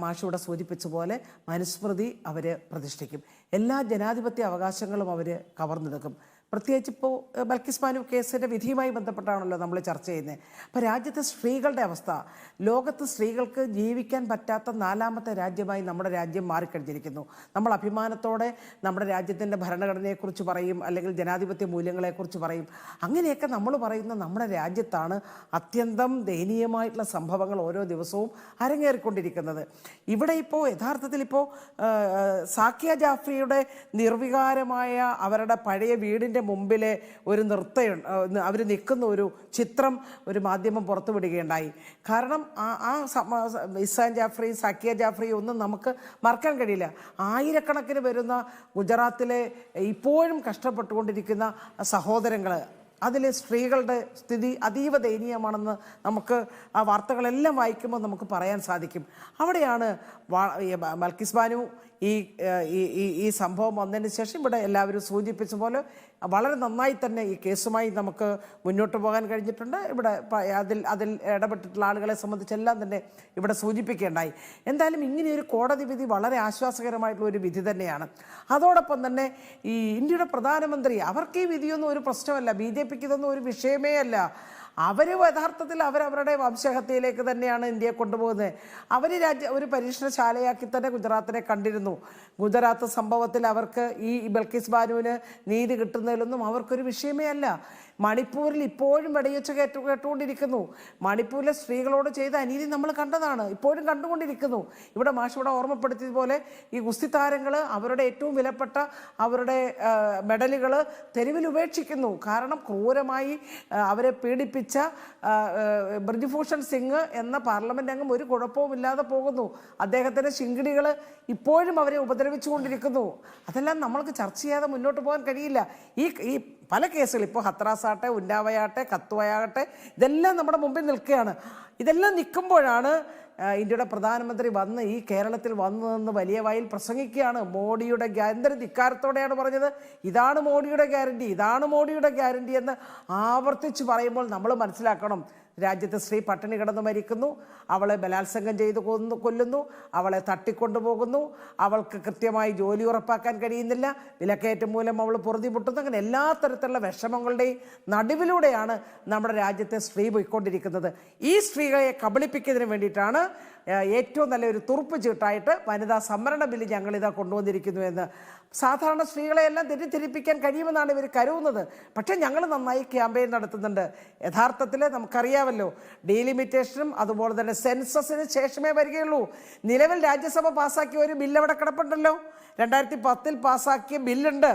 മാഷിവിടെ സൂചിപ്പിച്ച പോലെ മനുസ്മൃതി അവർ പ്രതിഷ്ഠിക്കും. എല്ലാ ജനാധിപത്യ അവകാശങ്ങളും അവർ കവർന്നെടുക്കും. പ്രത്യേകിച്ച് ഇപ്പോൾ ബൽക്കിസ് ബാനു കേസിൻ്റെ വിധിയുമായി ബന്ധപ്പെട്ടാണല്ലോ നമ്മൾ ചർച്ച ചെയ്യുന്നത്. അപ്പോൾ രാജ്യത്തെ സ്ത്രീകളുടെ അവസ്ഥ, ലോകത്ത് സ്ത്രീകൾക്ക് ജീവിക്കാൻ പറ്റാത്ത 4ാമത്തെ രാജ്യമായി നമ്മുടെ രാജ്യം മാറിക്കഴിഞ്ഞിരിക്കുന്നു. നമ്മൾ അഭിമാനത്തോടെ നമ്മുടെ രാജ്യത്തിൻ്റെ ഭരണഘടനയെക്കുറിച്ച് പറയും, അല്ലെങ്കിൽ ജനാധിപത്യ മൂല്യങ്ങളെക്കുറിച്ച് പറയും. അങ്ങനെയൊക്കെ നമ്മൾ പറയുന്ന നമ്മുടെ രാജ്യത്താണ് അത്യന്തം ദയനീയമായിട്ടുള്ള സംഭവങ്ങൾ ഓരോ ദിവസവും അരങ്ങേറിക്കൊണ്ടിരിക്കുന്നത്. ഇവിടെ ഇപ്പോൾ യഥാർത്ഥത്തിൽ ഇപ്പോൾ സാക്കിയ ജാഫ്രിയുടെ നിർവികാരമായ അവരുടെ പഴയ വീടിൻ്റെ മുമ്പിലെ ഒരു നൃത്തം, അവർ നിൽക്കുന്ന ഒരു ചിത്രം ഒരു മാധ്യമം പുറത്തുവിടുകയുണ്ടായി. കാരണം ഇസാൻ ജാഫ്രി, സാക്കിയ ജാഫ്രി ഒന്നും നമുക്ക് മറക്കാൻ കഴിയില്ല. ആയിരക്കണക്കിന് വരുന്ന ഗുജറാത്തിലെ ഇപ്പോഴും കഷ്ടപ്പെട്ടുകൊണ്ടിരിക്കുന്ന സഹോദരങ്ങൾ, അതിലെ സ്ത്രീകളുടെ സ്ഥിതി അതീവ ദയനീയമാണെന്ന് നമുക്ക് ആ വാർത്തകളെല്ലാം വായിക്കുമ്പോൾ നമുക്ക് പറയാൻ സാധിക്കും. അവിടെയാണ് ബൽക്കിസ് ബാനു ഈ സംഭവം വന്നതിന് ശേഷം ഇവിടെ എല്ലാവരും സൂചിപ്പിച്ച പോലെ വളരെ നന്നായി തന്നെ ഈ കേസുമായി നമുക്ക് മുന്നോട്ട് പോകാൻ കഴിഞ്ഞിട്ടുണ്ട്. ഇവിടെ അതിൽ ഇടപെട്ടിട്ടുള്ള ആളുകളെ സംബന്ധിച്ചെല്ലാം തന്നെ ഇവിടെ സൂചിപ്പിക്കേണ്ടായി. എന്തായാലും ഇങ്ങനെയൊരു കോടതി വിധി വളരെ ആശ്വാസകരമായിട്ടുള്ള ഒരു വിധി തന്നെയാണ്. അതോടൊപ്പം തന്നെ ഈ ഇന്ത്യയുടെ പ്രധാനമന്ത്രി, അവർക്ക് ഈ വിധിയൊന്നും ഒരു പ്രശ്നമല്ല, BJPക്ക് ഇതൊന്നും ഒരു വിഷയമേ അല്ല. അവർ യഥാർത്ഥത്തിൽ അവരവരുടെ വംശഹത്യയിലേക്ക് തന്നെയാണ് ഇന്ത്യയെ കൊണ്ടുപോകുന്നത്. അവർ ഒരു പരീക്ഷണശാലയാക്കി തന്നെ ഗുജറാത്തിനെ കണ്ടിരുന്നു. ഗുജറാത്ത് സംഭവത്തിൽ അവർക്ക് ഈ ബൽക്കിസ് ബാനുവിന് നീതി കിട്ടുന്നതിലൊന്നും അവർക്കൊരു വിഷയമേ അല്ല. മണിപ്പൂരിൽ ഇപ്പോഴും വെടിവെച്ച് കേട്ടുകൊണ്ടിരിക്കുന്നു. മണിപ്പൂരിലെ സ്ത്രീകളോട് ചെയ്ത അനീതി നമ്മൾ കണ്ടതാണ്, ഇപ്പോഴും കണ്ടുകൊണ്ടിരിക്കുന്നു. ഇവിടെ മാഷിവിടെ ഓർമ്മപ്പെടുത്തിയതുപോലെ ഈ ഗുസ്തി താരങ്ങൾ അവരുടെ ഏറ്റവും വിലപ്പെട്ട അവരുടെ മെഡലുകൾ തെരുവിൽ ഉപേക്ഷിക്കുന്നു. കാരണം ക്രൂരമായി അവരെ പീഡിപ്പിച്ച ബ്രിജ്ഭൂഷൺ സിംഗ് എന്ന പാർലമെന്റ് അംഗം ഒരു കുഴപ്പവുമില്ലാതെ പോകുന്നു. അദ്ദേഹത്തിന്റെ ശിങ്കിടികൾ ഇപ്പോഴും അവരെ ഉപദ്രവിച്ചുകൊണ്ടിരിക്കുന്നു. അതെല്ലാം നമ്മൾക്ക് ചർച്ച ചെയ്യാതെ മുന്നോട്ട് പോകാൻ കഴിയില്ല. ഈ പല കേസുകൾ ഇപ്പോൾ ഹത്രാസ് ആട്ടെ, ഉന്നാവയാട്ടെ, കത്വയാകട്ടെ, ഇതെല്ലാം നമ്മുടെ മുമ്പിൽ നിൽക്കുകയാണ്. ഇതെല്ലാം നിൽക്കുമ്പോഴാണ് ഇന്ത്യയുടെ പ്രധാനമന്ത്രി വന്ന് ഈ കേരളത്തിൽ വന്നതെന്ന് വലിയ വായിൽ പ്രസംഗിക്കുകയാണ്. മോഡിയുടെ എന്തൊരു ധിക്കാരത്തോടെയാണ് പറഞ്ഞത്, ഇതാണ് മോഡിയുടെ ഗ്യാരണ്ടി, ഇതാണ് മോഡിയുടെ ഗ്യാരണ്ടി എന്ന് ആവർത്തിച്ച് പറയുമ്പോൾ നമ്മൾ മനസ്സിലാക്കണം, രാജ്യത്ത് സ്ത്രീ പട്ടിണി കിടന്ന് മരിക്കുന്നു, അവളെ ബലാത്സംഗം ചെയ്ത് കൊല്ലുന്നു, അവളെ തട്ടിക്കൊണ്ടുപോകുന്നു, അവൾക്ക് കൃത്യമായി ജോലി ഉറപ്പാക്കാൻ കഴിയുന്നില്ല, വിലക്കയറ്റം മൂലം അവൾ പൊറുതിമുട്ടുന്നു. അങ്ങനെ എല്ലാ തരത്തിലുള്ള വിഷമങ്ങളുടെയും നടുവിലൂടെയാണ് നമ്മുടെ രാജ്യത്തെ സ്ത്രീ പോയിക്കൊണ്ടിരിക്കുന്നത്. ഈ സ്ത്രീകളെ കബളിപ്പിക്കുന്നതിന് വേണ്ടിയിട്ടാണ് ഏറ്റവും നല്ലൊരു തുറുപ്പ് ചീട്ടായിട്ട് വനിതാ സംവരണ ബില്ല് ഞങ്ങളിതാ കൊണ്ടുവന്നിരിക്കുന്നു എന്ന്. സാധാരണ സ്ത്രീകളെയെല്ലാം തെറ്റിദ്ധരിപ്പിക്കാൻ കഴിയുമെന്നാണ് ഇവർ കരുതുന്നത്. പക്ഷേ ഞങ്ങൾ നന്നായി ക്യാമ്പയിൻ നടത്തുന്നുണ്ട്. യഥാർത്ഥത്തിൽ നമുക്കറിയാമല്ലോ, ഡീലിമിറ്റേഷനും അതുപോലെ തന്നെ സെൻസസിന് ശേഷമേ വരികയുള്ളൂ. നിലവിൽ രാജ്യസഭ പാസ്സാക്കിയ ഒരു ബില്ല് അവിടെ കിടപ്പുണ്ടല്ലോ, 2010 പാസ്സാക്കിയ ബില്ലുണ്ട്.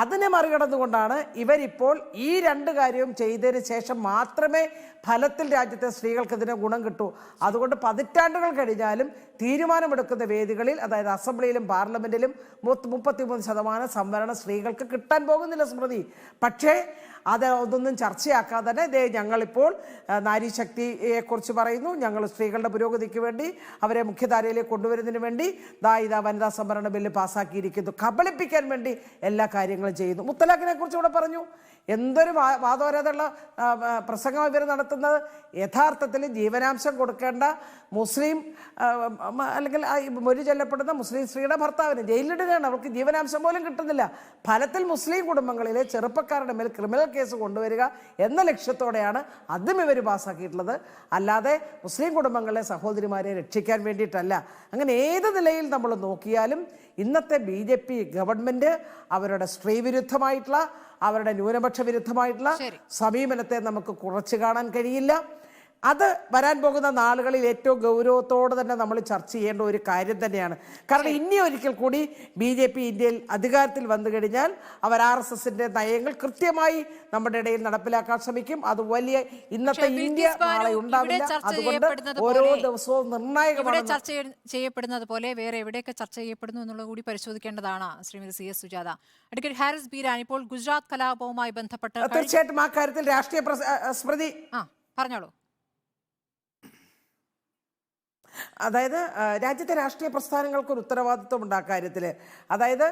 അതിനെ മറികടന്നുകൊണ്ടാണ് ഇവരിപ്പോൾ ഈ രണ്ട് കാര്യവും ചെയ്തതിന് ശേഷം മാത്രമേ ഫലത്തിൽ രാജ്യത്തെ സ്ത്രീകൾക്ക് ഇതിന് ഗുണം കിട്ടൂ. അതുകൊണ്ട് പതിറ്റാണ്ടുകൾ കഴിഞ്ഞാലും തീരുമാനമെടുക്കുന്ന വേദികളിൽ, അതായത് അസംബ്ലിയിലും പാർലമെന്റിലും 33% സംവരണം സ്ത്രീകൾക്ക് കിട്ടാൻ പോകുന്നില്ല സ്മൃതി. പക്ഷേ അതൊന്നും ചർച്ചയാക്കാതെ തന്നെ ഞങ്ങളിപ്പോൾ നാരീശക്തിയെക്കുറിച്ച് പറയുന്നു. ഞങ്ങൾ സ്ത്രീകളുടെ പുരോഗതിക്ക് വേണ്ടി അവരെ മുഖ്യധാരയിലേക്ക് കൊണ്ടുവരുന്നതിന് വേണ്ടി ഇതാ വനിതാ സംവരണ ബില്ല് പാസ്സാക്കിയിരിക്കുന്നു. കബളിപ്പിക്കാൻ വേണ്ടി എല്ലാ കാര്യങ്ങളും ചെയ്യുന്നു. മുത്തലാഖിനെ കുറിച്ച് ഇവിടെ പറഞ്ഞു. എന്തൊരു വാദോരാതുള്ള പ്രസംഗം ഇവർ നടത്തുന്നത്. യഥാർത്ഥത്തിൽ ജീവനാംശം കൊടുക്കേണ്ട മുസ്ലിം അല്ലെങ്കിൽ മൊഴി ചൊല്ലപ്പെടുന്ന മുസ്ലിം സ്ത്രീയുടെ ഭർത്താവിന് ജയിലിടുകയാണ്. അവർക്ക് ജീവനാംശം പോലും കിട്ടുന്നില്ല. ഫലത്തിൽ മുസ്ലിം കുടുംബങ്ങളിലെ ചെറുപ്പക്കാരുടെ മേൽ ക്രിമിനൽ കേസ് കൊണ്ടുവരിക എന്ന ലക്ഷ്യത്തോടെയാണ് അതും ഇവർ പാസ്സാക്കിയിട്ടുള്ളത്. അല്ലാതെ മുസ്ലിം കുടുംബങ്ങളിലെ സഹോദരിമാരെ രക്ഷിക്കാൻ വേണ്ടിയിട്ടല്ല. അങ്ങനെ ഏത് നിലയിൽ നമ്മൾ നോക്കിയാലും ഇന്നത്തെ BJP ഗവൺമെന്റ് അവരുടെ സ്ത്രീ വിരുദ്ധമായിട്ടുള്ള, അവരുടെ ന്യൂനപക്ഷ വിരുദ്ധമായിട്ടുള്ള സമീപനത്തെ നമുക്ക് കുറച്ച് കാണാൻ കഴിയില്ല. അത് വരാൻ പോകുന്ന നാളുകളിൽ ഏറ്റവും ഗൗരവത്തോടെ തന്നെ നമ്മൾ ചർച്ച ചെയ്യേണ്ട ഒരു കാര്യം തന്നെയാണ്. കാരണം ഇനി ഒരിക്കൽ കൂടി BJP ഇന്ത്യയിൽ അധികാരത്തിൽ വന്നു കഴിഞ്ഞാൽ അവർ RSSന്റെ നയങ്ങൾ കൃത്യമായി നമ്മുടെ ഇടയിൽ നടപ്പിലാക്കാൻ ശ്രമിക്കും. അത് വലിയ ഇന്നത്തെ ഇന്ത്യ നാളെ ഉണ്ടാവില്ല. അതുകൊണ്ട് ഓരോ ദിവസവും നിർണായകമാണ്. ചർച്ച ചെയ്യപ്പെടുന്നത് പോലെ വേറെ എവിടെയൊക്കെ ചർച്ച ചെയ്യപ്പെടുന്നു എന്നുള്ളത് കൂടി പരിശോധിക്കേണ്ടതാണ്. ശ്രീമതി CS സുജാത. അഡ്വക്കേറ്റ് ഹാരിസ് ബീരാൻ, ഇപ്പോൾ ഗുജറാത്ത് കലാപവുമായി ബന്ധപ്പെട്ട് തീർച്ചയായിട്ടും ആ കാര്യത്തിൽ രാഷ്ട്രീയ സ്മൃതി പറഞ്ഞോളൂ. അതായത് രാജ്യത്തെ രാഷ്ട്രീയ പ്രസ്ഥാനങ്ങൾക്കൊരു ഉത്തരവാദിത്വം ഉണ്ട് ആ കാര്യത്തിൽ. അതായത്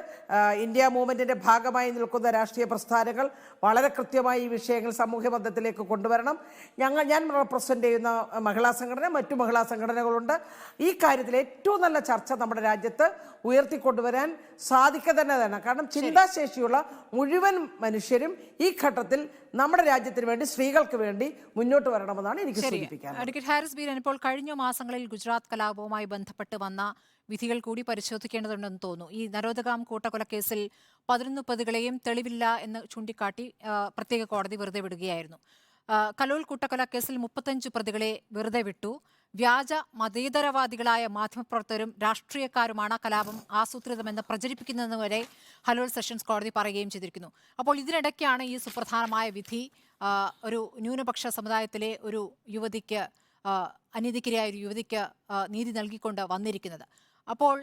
ഇന്ത്യ മൂവ്മെന്റിന്റെ ഭാഗമായി നിൽക്കുന്ന രാഷ്ട്രീയ പ്രസ്ഥാനങ്ങൾ വളരെ കൃത്യമായി ഈ വിഷയങ്ങൾ സാമൂഹ്യ ബന്ധത്തിലേക്ക് കൊണ്ടുവരണം. ഞാൻ റെപ്രസെന്റ് ചെയ്യുന്ന മഹിളാ സംഘടന, മറ്റു മഹിളാ സംഘടനകളുണ്ട്. ഈ കാര്യത്തിൽ ഏറ്റവും നല്ല ചർച്ച നമ്മുടെ രാജ്യത്ത് ഉയർത്തിക്കൊണ്ടുവരാൻ സാധിക്കുക തന്നെ വേണം. കാരണം ചിന്താശേഷിയുള്ള മുഴുവൻ മനുഷ്യരും ഈ ഘട്ടത്തിൽ നമ്മുടെ രാജ്യത്തിന് വേണ്ടി, സ്ത്രീകൾക്ക് വേണ്ടി മുന്നോട്ട് വരണമെന്നാണ് എനിക്ക് സൂചിപ്പിക്കാനുള്ളത്. അഡ്വക്കേറ്റ് ഹാരിസ് ബീരാൻ, ഇപ്പോൾ കഴിഞ്ഞ മാസങ്ങളിൽ ഗുജറാത്ത് കലാപവുമായി ബന്ധപ്പെട്ട് വന്ന വിധികൾ കൂടി പരിശോധിക്കേണ്ടതുണ്ടെന്ന് തോന്നുന്നു. ഈ നരോദഗാം കൂട്ടക്കൊലക്കേസിൽ 11 പ്രതികളെയും തെളിവില്ല എന്ന് ചൂണ്ടിക്കാട്ടി പ്രത്യേക കോടതി വെറുതെ വിടുകയായിരുന്നു. കലോൾ കൂട്ടക്കൊലക്കേസിൽ 35 പ്രതികളെ വെറുതെ വിട്ടു. വ്യാജ മതേതരവാദികളായ മാധ്യമപ്രവർത്തകരും രാഷ്ട്രീയക്കാരുമാണ് കലാപം ആസൂത്രിതമെന്ന് പ്രചരിപ്പിക്കുന്നതെന്ന് വരെ ഹലോൾ സെഷൻസ് കോടതി പറയുകയും ചെയ്തിരിക്കുന്നു. അപ്പോൾ ഇതിനിടയ്ക്കാണ് ഈ സുപ്രധാനമായ വിധി ഒരു ന്യൂനപക്ഷ സമുദായത്തിലെ ഒരു യുവതിക്ക്, അനീതിക്കിരയായ ഒരു യുവതിക്ക് നീതി നൽകിക്കൊണ്ട് വന്നിരിക്കുന്നത്. അപ്പോൾ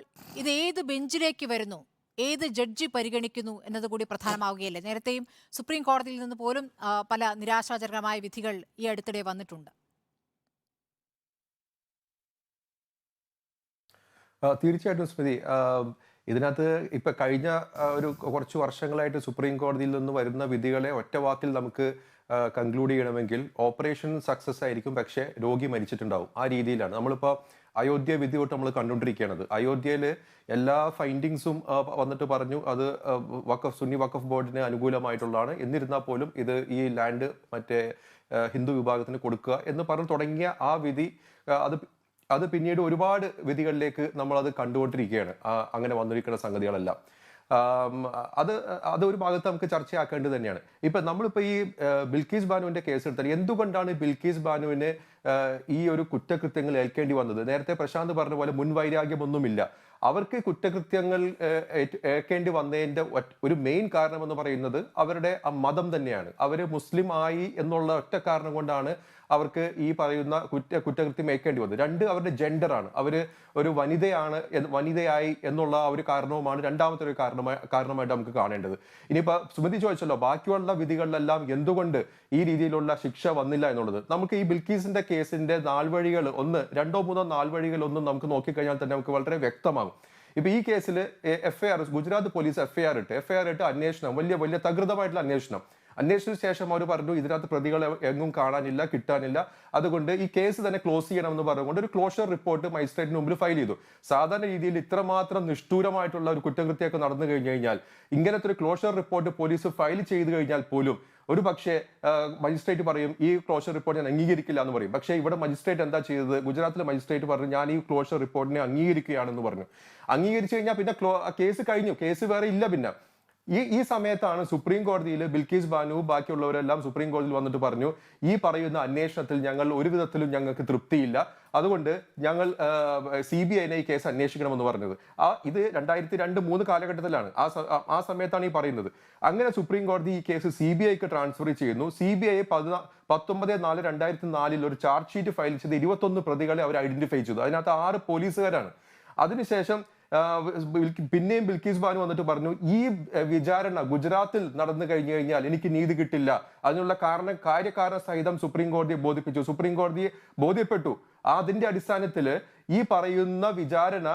ഇത് ഏത് ബെഞ്ചിലേക്ക് വരുന്നു, ഏത് ജഡ്ജി പരിഗണിക്കുന്നു എന്നതുകൂടി പ്രധാനമാവുകയല്ലേ? നേരത്തെയും സുപ്രീം കോടതിയിൽ നിന്ന് പോലും പല നിരാശാജനകമായ വിധികൾ ഈ അടുത്തിടെ വന്നിട്ടുണ്ട്. തീർച്ചയായിട്ടും സ്മൃതി, ഇതിനകത്ത് ഇപ്പൊ കഴിഞ്ഞ ഒരു കുറച്ച് വർഷങ്ങളായിട്ട് സുപ്രീം കോടതിയിൽ നിന്ന് വരുന്ന വിധികളെ ഒറ്റ വാക്കിൽ നമുക്ക് കൺക്ലൂഡ് ചെയ്യണമെങ്കിൽ ഓപ്പറേഷൻ സക്സസ് ആയിരിക്കും, പക്ഷേ രോഗി മരിച്ചിട്ടുണ്ടാവും. ആ രീതിയിലാണ് നമ്മളിപ്പോൾ അയോധ്യ വിധി തൊട്ട് നമ്മൾ കണ്ടുകൊണ്ടിരിക്കുകയാണത്. അയോധ്യയിൽ എല്ലാ ഫൈൻഡിങ്സും വന്നിട്ട് പറഞ്ഞു അത് സുന്നി വഖഫ് ബോർഡിന് അനുകൂലമായിട്ടുള്ളതാണ്. എന്നിരുന്നാൽ പോലും ഇത് ഈ ലാൻഡ് മറ്റേ ഹിന്ദു വിഭാഗത്തിന് കൊടുക്കുക എന്ന് പറഞ്ഞു തുടങ്ങിയ ആ വിധി അത് പിന്നീട് ഒരുപാട് വിധികളിലേക്ക് നമ്മൾ അത് കണ്ടുകൊണ്ടിരിക്കുകയാണ്. അങ്ങനെ വന്നിരിക്കുന്ന സംഗതികളെല്ലാം അത് ഒരു ഭാഗത്ത് നമുക്ക് ചർച്ചയാക്കേണ്ടത് തന്നെയാണ്. നമ്മളിപ്പോ ഈ ബിൽക്കീസ് ബാനുവിന്റെ കേസ് എടുത്താൽ എന്തുകൊണ്ടാണ് ബിൽക്കീസ് ബാനുവിന് ഈ ഒരു കുറ്റകൃത്യങ്ങൾ ഏൽക്കേണ്ടി വന്നത്? നേരത്തെ പ്രശാന്ത് പറഞ്ഞ പോലെ മുൻവൈരാഗ്യമൊന്നുമില്ല. അവർക്ക് കുറ്റകൃത്യങ്ങൾ ഏൽക്കേണ്ടി വന്നതിന്റെ ഒരു മെയിൻ കാരണം എന്ന് പറയുന്നത് അവരുടെ മതം തന്നെയാണ്. അവര് മുസ്ലിം ആയി എന്നുള്ള ഒറ്റ കാരണം കൊണ്ടാണ് അവർക്ക് ഈ പറയുന്ന കുറ്റകൃത്യം ഏൽക്കേണ്ടി വന്നത്. രണ്ട്, അവരുടെ ജെൻഡറാണ്. അവര് ഒരു വനിതയായി എന്നുള്ള ഒരു കാരണവുമാണ് രണ്ടാമത്തെ ഒരു കാരണമായിട്ട് നമുക്ക് കാണേണ്ടത്. ഇനിയിപ്പോ സുമതി ചോദിച്ചല്ലോ ബാക്കിയുള്ള വിധികളിലെല്ലാം എന്തുകൊണ്ട് ഈ രീതിയിലുള്ള ശിക്ഷ വന്നില്ല എന്നുള്ളത്. നമുക്ക് ഈ ബിൽക്കീസിന്റെ കേസിന്റെ നാൾവഴികൾ രണ്ടോ മൂന്നോ നാൾവഴികൾ നമുക്ക് നോക്കിക്കഴിഞ്ഞാൽ തന്നെ നമുക്ക് വളരെ വ്യക്തമാകും. ഈ കേസിൽ ഗുജറാത്ത് പോലീസ് എഫ്ഐആർ ഇട്ട് അന്വേഷണം വലിയ തകൃതമായിട്ടുള്ള അന്വേഷണത്തിന് ശേഷം അവർ പറഞ്ഞു ഇതിനകത്ത് പ്രതികളെ എങ്ങും കാണാനില്ല, കിട്ടാനില്ല, അതുകൊണ്ട് ഈ കേസ് തന്നെ ക്ലോസ് ചെയ്യണമെന്ന് പറഞ്ഞുകൊണ്ട് ഒരു ക്ലോഷർ റിപ്പോർട്ട് മജിസ്ട്രേറ്റിന് മുമ്പിൽ ഫയൽ ചെയ്തു. സാധാരണ രീതിയിൽ ഇത്രമാത്രം നിഷ്ഠൂരമായിട്ടുള്ള ഒരു കുറ്റകൃത്യമൊക്കെ നടന്നു കഴിഞ്ഞു കഴിഞ്ഞാൽ ഇങ്ങനത്തെ ഒരു ക്ലോഷർ റിപ്പോർട്ട് പോലീസ് ഫയൽ ചെയ്ത് കഴിഞ്ഞാൽ പോലും ഒരു പക്ഷേ മജിസ്ട്രേറ്റ് പറയും ഈ ക്ലോഷർ റിപ്പോർട്ട് ഞാൻ അംഗീകരിക്കില്ല എന്ന് പറയും. പക്ഷേ ഇവിടെ മജിസ്ട്രേറ്റ് എന്താ ചെയ്തത്? ഗുജറാത്തിലെ മജിസ്ട്രേറ്റ് പറഞ്ഞു ഞാൻ ഈ ക്ലോഷർ റിപ്പോർട്ടിനെ അംഗീകരിക്കുകയാണെന്ന് പറഞ്ഞു. അംഗീകരിച്ചു കഴിഞ്ഞാൽ പിന്നെ കേസ് കഴിഞ്ഞു, കേസ് വേറെ ഇല്ല. പിന്നെ ഈ സമയത്താണ് സുപ്രീം കോടതിയിൽ ബിൽക്കീസ് ബാനു ബാക്കിയുള്ളവരെല്ലാം സുപ്രീം കോടതിയിൽ വന്നിട്ട് പറഞ്ഞു ഈ പറയുന്ന അന്വേഷണത്തിൽ ഞങ്ങൾ ഒരു വിധത്തിലും ഞങ്ങൾക്ക് തൃപ്തിയില്ല, അതുകൊണ്ട് ഞങ്ങൾ CBIനെ ഈ കേസ് അന്വേഷിക്കണമെന്ന് പറഞ്ഞത്. ഇത് 2002-2003 കാലഘട്ടത്തിലാണ്. ആ സമയത്താണ് ഈ പറയുന്നത്. അങ്ങനെ സുപ്രീം കോടതി ഈ കേസ് CBIക്ക് ട്രാൻസ്ഫർ ചെയ്യുന്നു. CBI 19/4/2004 ഒരു ചാർജ് ഷീറ്റ് ഫയൽ ചെയ്ത് 21 പ്രതികളെ അവർ ഐഡന്റിഫൈ ചെയ്തു. അതിനകത്ത് 6 പോലീസുകാരാണ്. അതിനുശേഷം പിന്നെയും ബിൽക്കീസ് ബാനു വന്നിട്ട് പറഞ്ഞു ഈ വിചാരണ ഗുജറാത്തിൽ നടന്നു കഴിഞ്ഞു കഴിഞ്ഞാൽ എനിക്ക് നീതി കിട്ടില്ല, അതിനുള്ള കാര്യകാരണ സഹിതം സുപ്രീം കോടതിയെ ബോധിപ്പിച്ചു. സുപ്രീം കോടതിയെ ബോധ്യപ്പെട്ടു. അതിന്റെ അടിസ്ഥാനത്തിൽ ഈ പറയുന്ന വിചാരണ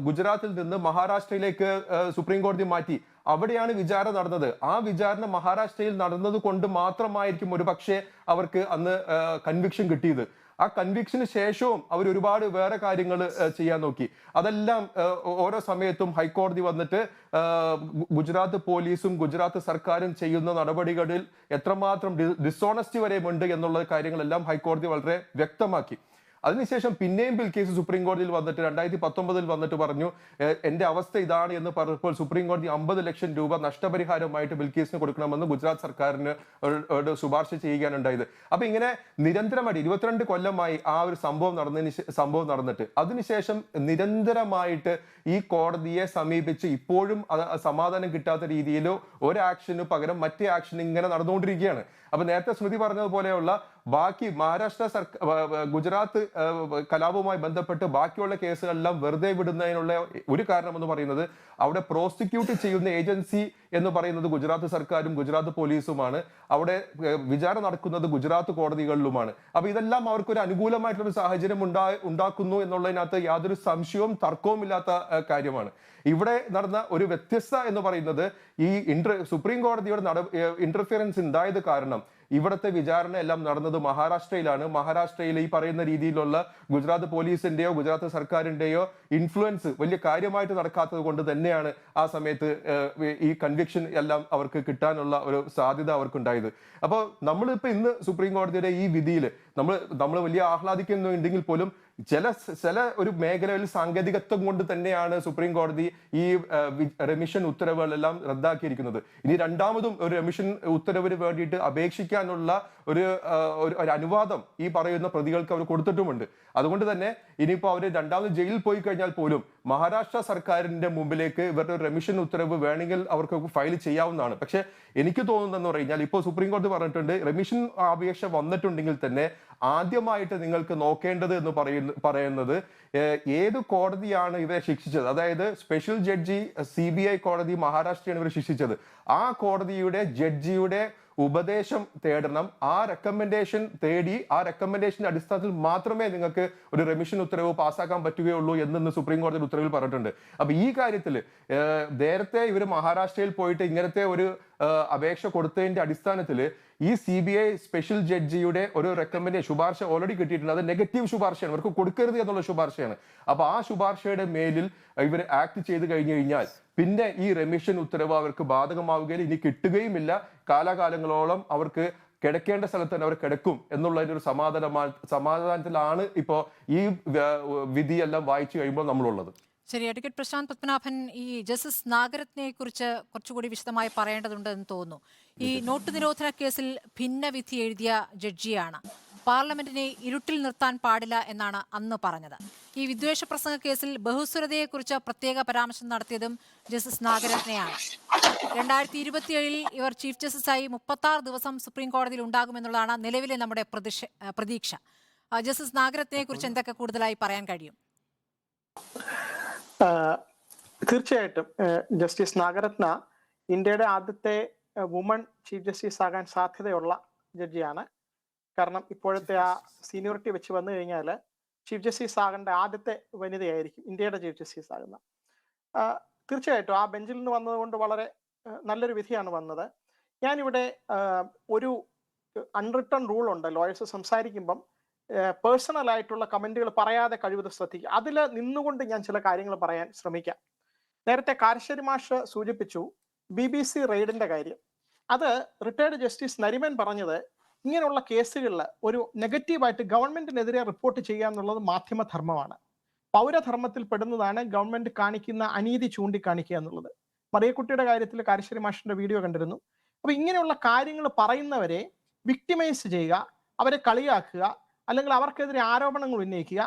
ഗുജറാത്തിൽ നിന്ന് മഹാരാഷ്ട്രയിലേക്ക് സുപ്രീം കോടതി മാറ്റി. അവിടെയാണ് വിചാരണ നടന്നത്. ആ വിചാരണ മഹാരാഷ്ട്രയിൽ നടന്നത് കൊണ്ട് മാത്രമായിരിക്കും ഒരു പക്ഷേ അവർക്ക് അന്ന് കൺവിക്ഷൻ കിട്ടിയത്. ആ കൺവിക്ഷന് ശേഷവും അവർ ഒരുപാട് വേറെ കാര്യങ്ങൾ ചെയ്യാൻ നോക്കി. അതെല്ലാം ഓരോ സമയത്തും ഹൈക്കോടതി വന്നിട്ട് ഗുജറാത്ത് പോലീസും ഗുജറാത്ത് സർക്കാരും ചെയ്യുന്ന നടപടികളിൽ എത്രമാത്രം ഡിസോണസ്റ്റി വരെയുണ്ട് എന്നുള്ള കാര്യങ്ങളെല്ലാം ഹൈക്കോടതി വളരെ വ്യക്തമാക്കി. അതിനുശേഷം പിന്നെയും ബിൽക്കീസ് സുപ്രീം കോടതിയിൽ വന്നിട്ട് 2019 വന്നിട്ട് പറഞ്ഞു എന്റെ അവസ്ഥ ഇതാണ് എന്ന് പറഞ്ഞപ്പോൾ സുപ്രീം കോടതി 50 ലക്ഷം രൂപ നഷ്ടപരിഹാരമായിട്ട് ബിൽക്കീസിന് കൊടുക്കണമെന്ന് ഗുജറാത്ത് സർക്കാരിന് ശുപാർശ ചെയ്യുകയാണ് ഉണ്ടായത്. അപ്പൊ ഇങ്ങനെ നിരന്തരമായിട്ട് 22 കൊല്ലമായി ആ ഒരു സംഭവം നടന്നിട്ട് അതിനുശേഷം നിരന്തരമായിട്ട് ഈ കോടതിയെ സമീപിച്ച് ഇപ്പോഴും സമാധാനം കിട്ടാത്ത രീതിയിൽ ഒരു ആക്ഷന് പകരം മറ്റേ ആക്ഷൻ ഇങ്ങനെ നടന്നുകൊണ്ടിരിക്കുകയാണ്. അപ്പൊ നേരത്തെ സ്മൃതി പറഞ്ഞതുപോലെയുള്ള ബാക്കി മഹാരാഷ്ട്ര ഗുജറാത്ത് കലാപവുമായി ബന്ധപ്പെട്ട് ബാക്കിയുള്ള കേസുകളെല്ലാം വെറുതെ വിടുന്നതിനുള്ള ഒരു കാരണം എന്ന് പറയുന്നത് അവിടെ പ്രോസിക്യൂട്ട് ചെയ്യുന്ന ഏജൻസി എന്ന് പറയുന്നത് ഗുജറാത്ത് സർക്കാരും ഗുജറാത്ത് പോലീസുമാണ്. അവിടെ വിചാരണ നടക്കുന്നത് ഗുജറാത്ത് കോടതികളിലുമാണ്. അപ്പൊ ഇതെല്ലാം അവർക്കൊരു അനുകൂലമായിട്ടുള്ള സാഹചര്യം ഉണ്ടാക്കുന്നു എന്നുള്ളതിനകത്ത് യാതൊരു സംശയവും തർക്കവും ഇല്ലാത്ത കാര്യമാണ്. ഇവിടെ നടന്ന ഒരു വ്യത്യസ്തത എന്ന് പറയുന്നത് ഈ സുപ്രീം കോടതിയുടെ ഇന്റർഫിയറൻസ് ഉണ്ടായത് കാരണം ഇവിടുത്തെ വിചാരണ എല്ലാം നടന്നത് മഹാരാഷ്ട്രയിലാണ്. മഹാരാഷ്ട്രയിൽ ഈ പറയുന്ന രീതിയിലുള്ള ഗുജറാത്ത് പോലീസിന്റെയോ ഗുജറാത്ത് സർക്കാരിന്റെയോ ഇൻഫ്ലുവൻസ് വലിയ കാര്യമായിട്ട് നടക്കാത്തത് കൊണ്ട് തന്നെയാണ് ആ സമയത്ത് ഈ കൺവിക്ഷൻ എല്ലാം അവർക്ക് കിട്ടാനുള്ള ഒരു സാധ്യത അവർക്കുണ്ടായത്. അപ്പോൾ നമ്മളിപ്പോ ഇന്ന് സുപ്രീം കോടതിയുടെ ഈ വിധിയിൽ നമ്മൾ വലിയ ആഹ്ലാദിക്കുന്നുണ്ടെങ്കിൽ പോലും ചില ഒരു മേഖലയിൽ സാങ്കേതികത്വം കൊണ്ട് തന്നെയാണ് സുപ്രീം കോടതി ഈ റെമിഷൻ ഉത്തരവുകളെല്ലാം റദ്ദാക്കിയിരിക്കുന്നത്. ഇനി രണ്ടാമതും ഒരു റെമിഷൻ ഉത്തരവിന് വേണ്ടിയിട്ട് അപേക്ഷിക്കാനുള്ള ഒരു അനുവാദം ഈ പറയുന്ന പ്രതികൾക്ക് അവർ കൊടുത്തിട്ടുമുണ്ട്. അതുകൊണ്ട് തന്നെ ഇനിയിപ്പോ അവർ രണ്ടാമത് ജയിലിൽ പോയി കഴിഞ്ഞാൽ പോലും മഹാരാഷ്ട്ര സർക്കാരിന്റെ മുമ്പിലേക്ക് ഇവരുടെ റെമിഷൻ ഉത്തരവ് വേണമെങ്കിൽ അവർക്ക് ഫയൽ ചെയ്യാവുന്നതാണ്. പക്ഷെ എനിക്ക് തോന്നുന്നതെന്ന് പറഞ്ഞാൽ ഇപ്പോൾ സുപ്രീം കോടതി പറഞ്ഞിട്ടുണ്ട് റെമിഷൻ അപേക്ഷ വന്നിട്ടുണ്ടെങ്കിൽ തന്നെ ആദ്യമായിട്ട് നിങ്ങൾക്ക് നോക്കേണ്ടത് എന്ന് പറയുന്നത് ഏത് കോടതിയാണ് ഇവരെ ശിക്ഷിച്ചത്. അതായത് സ്പെഷ്യൽ ജഡ്ജി CBI കോടതി മഹാരാഷ്ട്രയാണ് ഇവരെ ശിക്ഷിച്ചത്. ആ കോടതിയുടെ ജഡ്ജിയുടെ ഉപദേശം തേടണം. ആ റെക്കമെൻഡേഷൻ തേടി ആ റെക്കമെൻഡേഷന്റെ അടിസ്ഥാനത്തിൽ മാത്രമേ നിങ്ങൾക്ക് ഒരു റെമിഷൻ ഉത്തരവ് പാസ്സാക്കാൻ പറ്റുകയുള്ളൂ എന്ന് സുപ്രീം കോടതി ഉത്തരവിൽ പറഞ്ഞിട്ടുണ്ട്. അപ്പൊ ഈ കാര്യത്തിൽ നേരത്തെ ഇവർ മഹാരാഷ്ട്രയിൽ പോയിട്ട് ഇങ്ങനത്തെ ഒരു അപേക്ഷ കൊടുത്തതിന്റെ അടിസ്ഥാനത്തിൽ ഈ CBI സ്പെഷ്യൽ ജഡ്ജിയുടെ ഒരു ശുപാർശ ഓൾറെഡി കിട്ടിയിട്ടുണ്ട്. അത് നെഗറ്റീവ് ശുപാർശയാണ്, അവർക്ക് കൊടുക്കരുത് എന്നുള്ള ശുപാർശയാണ്. അപ്പൊ ആ ശുപാർശയുടെ മേലിൽ ഇവർ ആക്ട് ചെയ്ത് കഴിഞ്ഞു കഴിഞ്ഞാൽ പിന്നെ ഈ റെമിഷൻ ഉത്തരവ് അവർക്ക് ബാധകമാവുകയും ഇനി കിട്ടുകയുമില്ല. കാലാകാലങ്ങളോളം അവർക്ക് കിടക്കേണ്ട സ്ഥലത്ത് തന്നെ അവർ കിടക്കും എന്നുള്ളതിന്റെ ഒരു സമാധാനത്തിലാണ് ഇപ്പോ ഈ വിധിയെല്ലാം വായിച്ചു കഴിയുമ്പോൾ നമ്മളുള്ളത്. ശരി, അഡ്വക്കേറ്റ് പ്രശാന്ത് പത്മനാഭൻ, ഈ ജസ്റ്റിസ് നാഗരത്നെ കുറിച്ച് കുറച്ചുകൂടി വിശദമായി പറയേണ്ടതുണ്ട് എന്ന് തോന്നുന്നു. ഈ നോട്ട് നിരോധന കേസിൽ ഭിന്നവിധി എഴുതിയ ജഡ്ജിയാണ്. പാർലമെന്റിനെ ഇരുട്ടിൽ നിർത്താൻ പാടില്ല എന്നാണ് അന്ന് പറഞ്ഞത്. ഈ വിദ്വേഷ പ്രസംഗ കേസിൽ ബഹുസ്വരതയെക്കുറിച്ച് പ്രത്യേക പരാമർശം നടത്തിയതും ജസ്റ്റിസ് നാഗരത്നെയാണ്. 2027 ഇവർ ചീഫ് ജസ്റ്റിസായി 36 ദിവസം സുപ്രീം കോടതിയിൽ ഉണ്ടാകുമെന്നുള്ളതാണ് നിലവിലെ നമ്മുടെ പ്രതീക്ഷ. ജസ്റ്റിസ് നാഗരത്നയെ കുറിച്ച് എന്തൊക്കെ കൂടുതലായി പറയാൻ കഴിയും? തീർച്ചയായിട്ടും ജസ്റ്റിസ് നാഗരത്ന ഇന്ത്യയുടെ ആദ്യത്തെ വുമൺ ചീഫ് ജസ്റ്റിസ് ആകാൻ സാധ്യതയുള്ള ജഡ്ജിയാണ്. കാരണം ഇപ്പോഴത്തെ ആ സീനിയോറിറ്റി വെച്ച് വന്നു കഴിഞ്ഞാൽ ചീഫ് ജസ്റ്റിസ് ആകേണ്ട ആദ്യത്തെ വനിതയായിരിക്കും ഇന്ത്യയുടെ ചീഫ് ജസ്റ്റിസ് ആകുന്ന. തീർച്ചയായിട്ടും ആ ബെഞ്ചിൽ നിന്ന് വന്നതുകൊണ്ട് വളരെ നല്ലൊരു വിധിയാണ് വന്നത്. ഞാനിവിടെ ഒരു അൺറിട്ടൺ റൂൾ ഉണ്ട്, ലോയേഴ്സ് സംസാരിക്കുമ്പം പേഴ്സണൽ ആയിട്ടുള്ള കമന്റുകൾ പറയാതെ കഴിവതും ശ്രദ്ധിക്കുക. അതിൽ നിന്നുകൊണ്ട് ഞാൻ ചില കാര്യങ്ങൾ പറയാൻ ശ്രമിക്കാം. നേരത്തെ കാരശ്ശേരി മാഷ് സൂചിപ്പിച്ചു BBC റെയ്ഡിന്റെ കാര്യം. അത് റിട്ടയർഡ് ജസ്റ്റിസ് നരിമൻ പറഞ്ഞത് ഇങ്ങനെയുള്ള കേസുകളിൽ ഒരു നെഗറ്റീവായിട്ട് ഗവൺമെന്റിനെതിരെ റിപ്പോർട്ട് ചെയ്യുക എന്നുള്ളത് മാധ്യമധർമ്മമാണ്, പൗരധർമ്മത്തിൽ പെടുന്നതാണ് ഗവൺമെന്റ് കാണിക്കുന്ന അനീതി ചൂണ്ടിക്കാണിക്കുക എന്നുള്ളത്. മറിയക്കുട്ടിയുടെ കാര്യത്തിൽ കാരശ്ശേരി മാഷിന്റെ വീഡിയോ കണ്ടിരുന്നു. അപ്പൊ ഇങ്ങനെയുള്ള കാര്യങ്ങൾ പറയുന്നവരെ വിക്ടിമൈസ് ചെയ്യുക, അവരെ കളിയാക്കുക, അല്ലെങ്കിൽ അവർക്കെതിരെ ആരോപണങ്ങൾ ഉന്നയിക്കുക,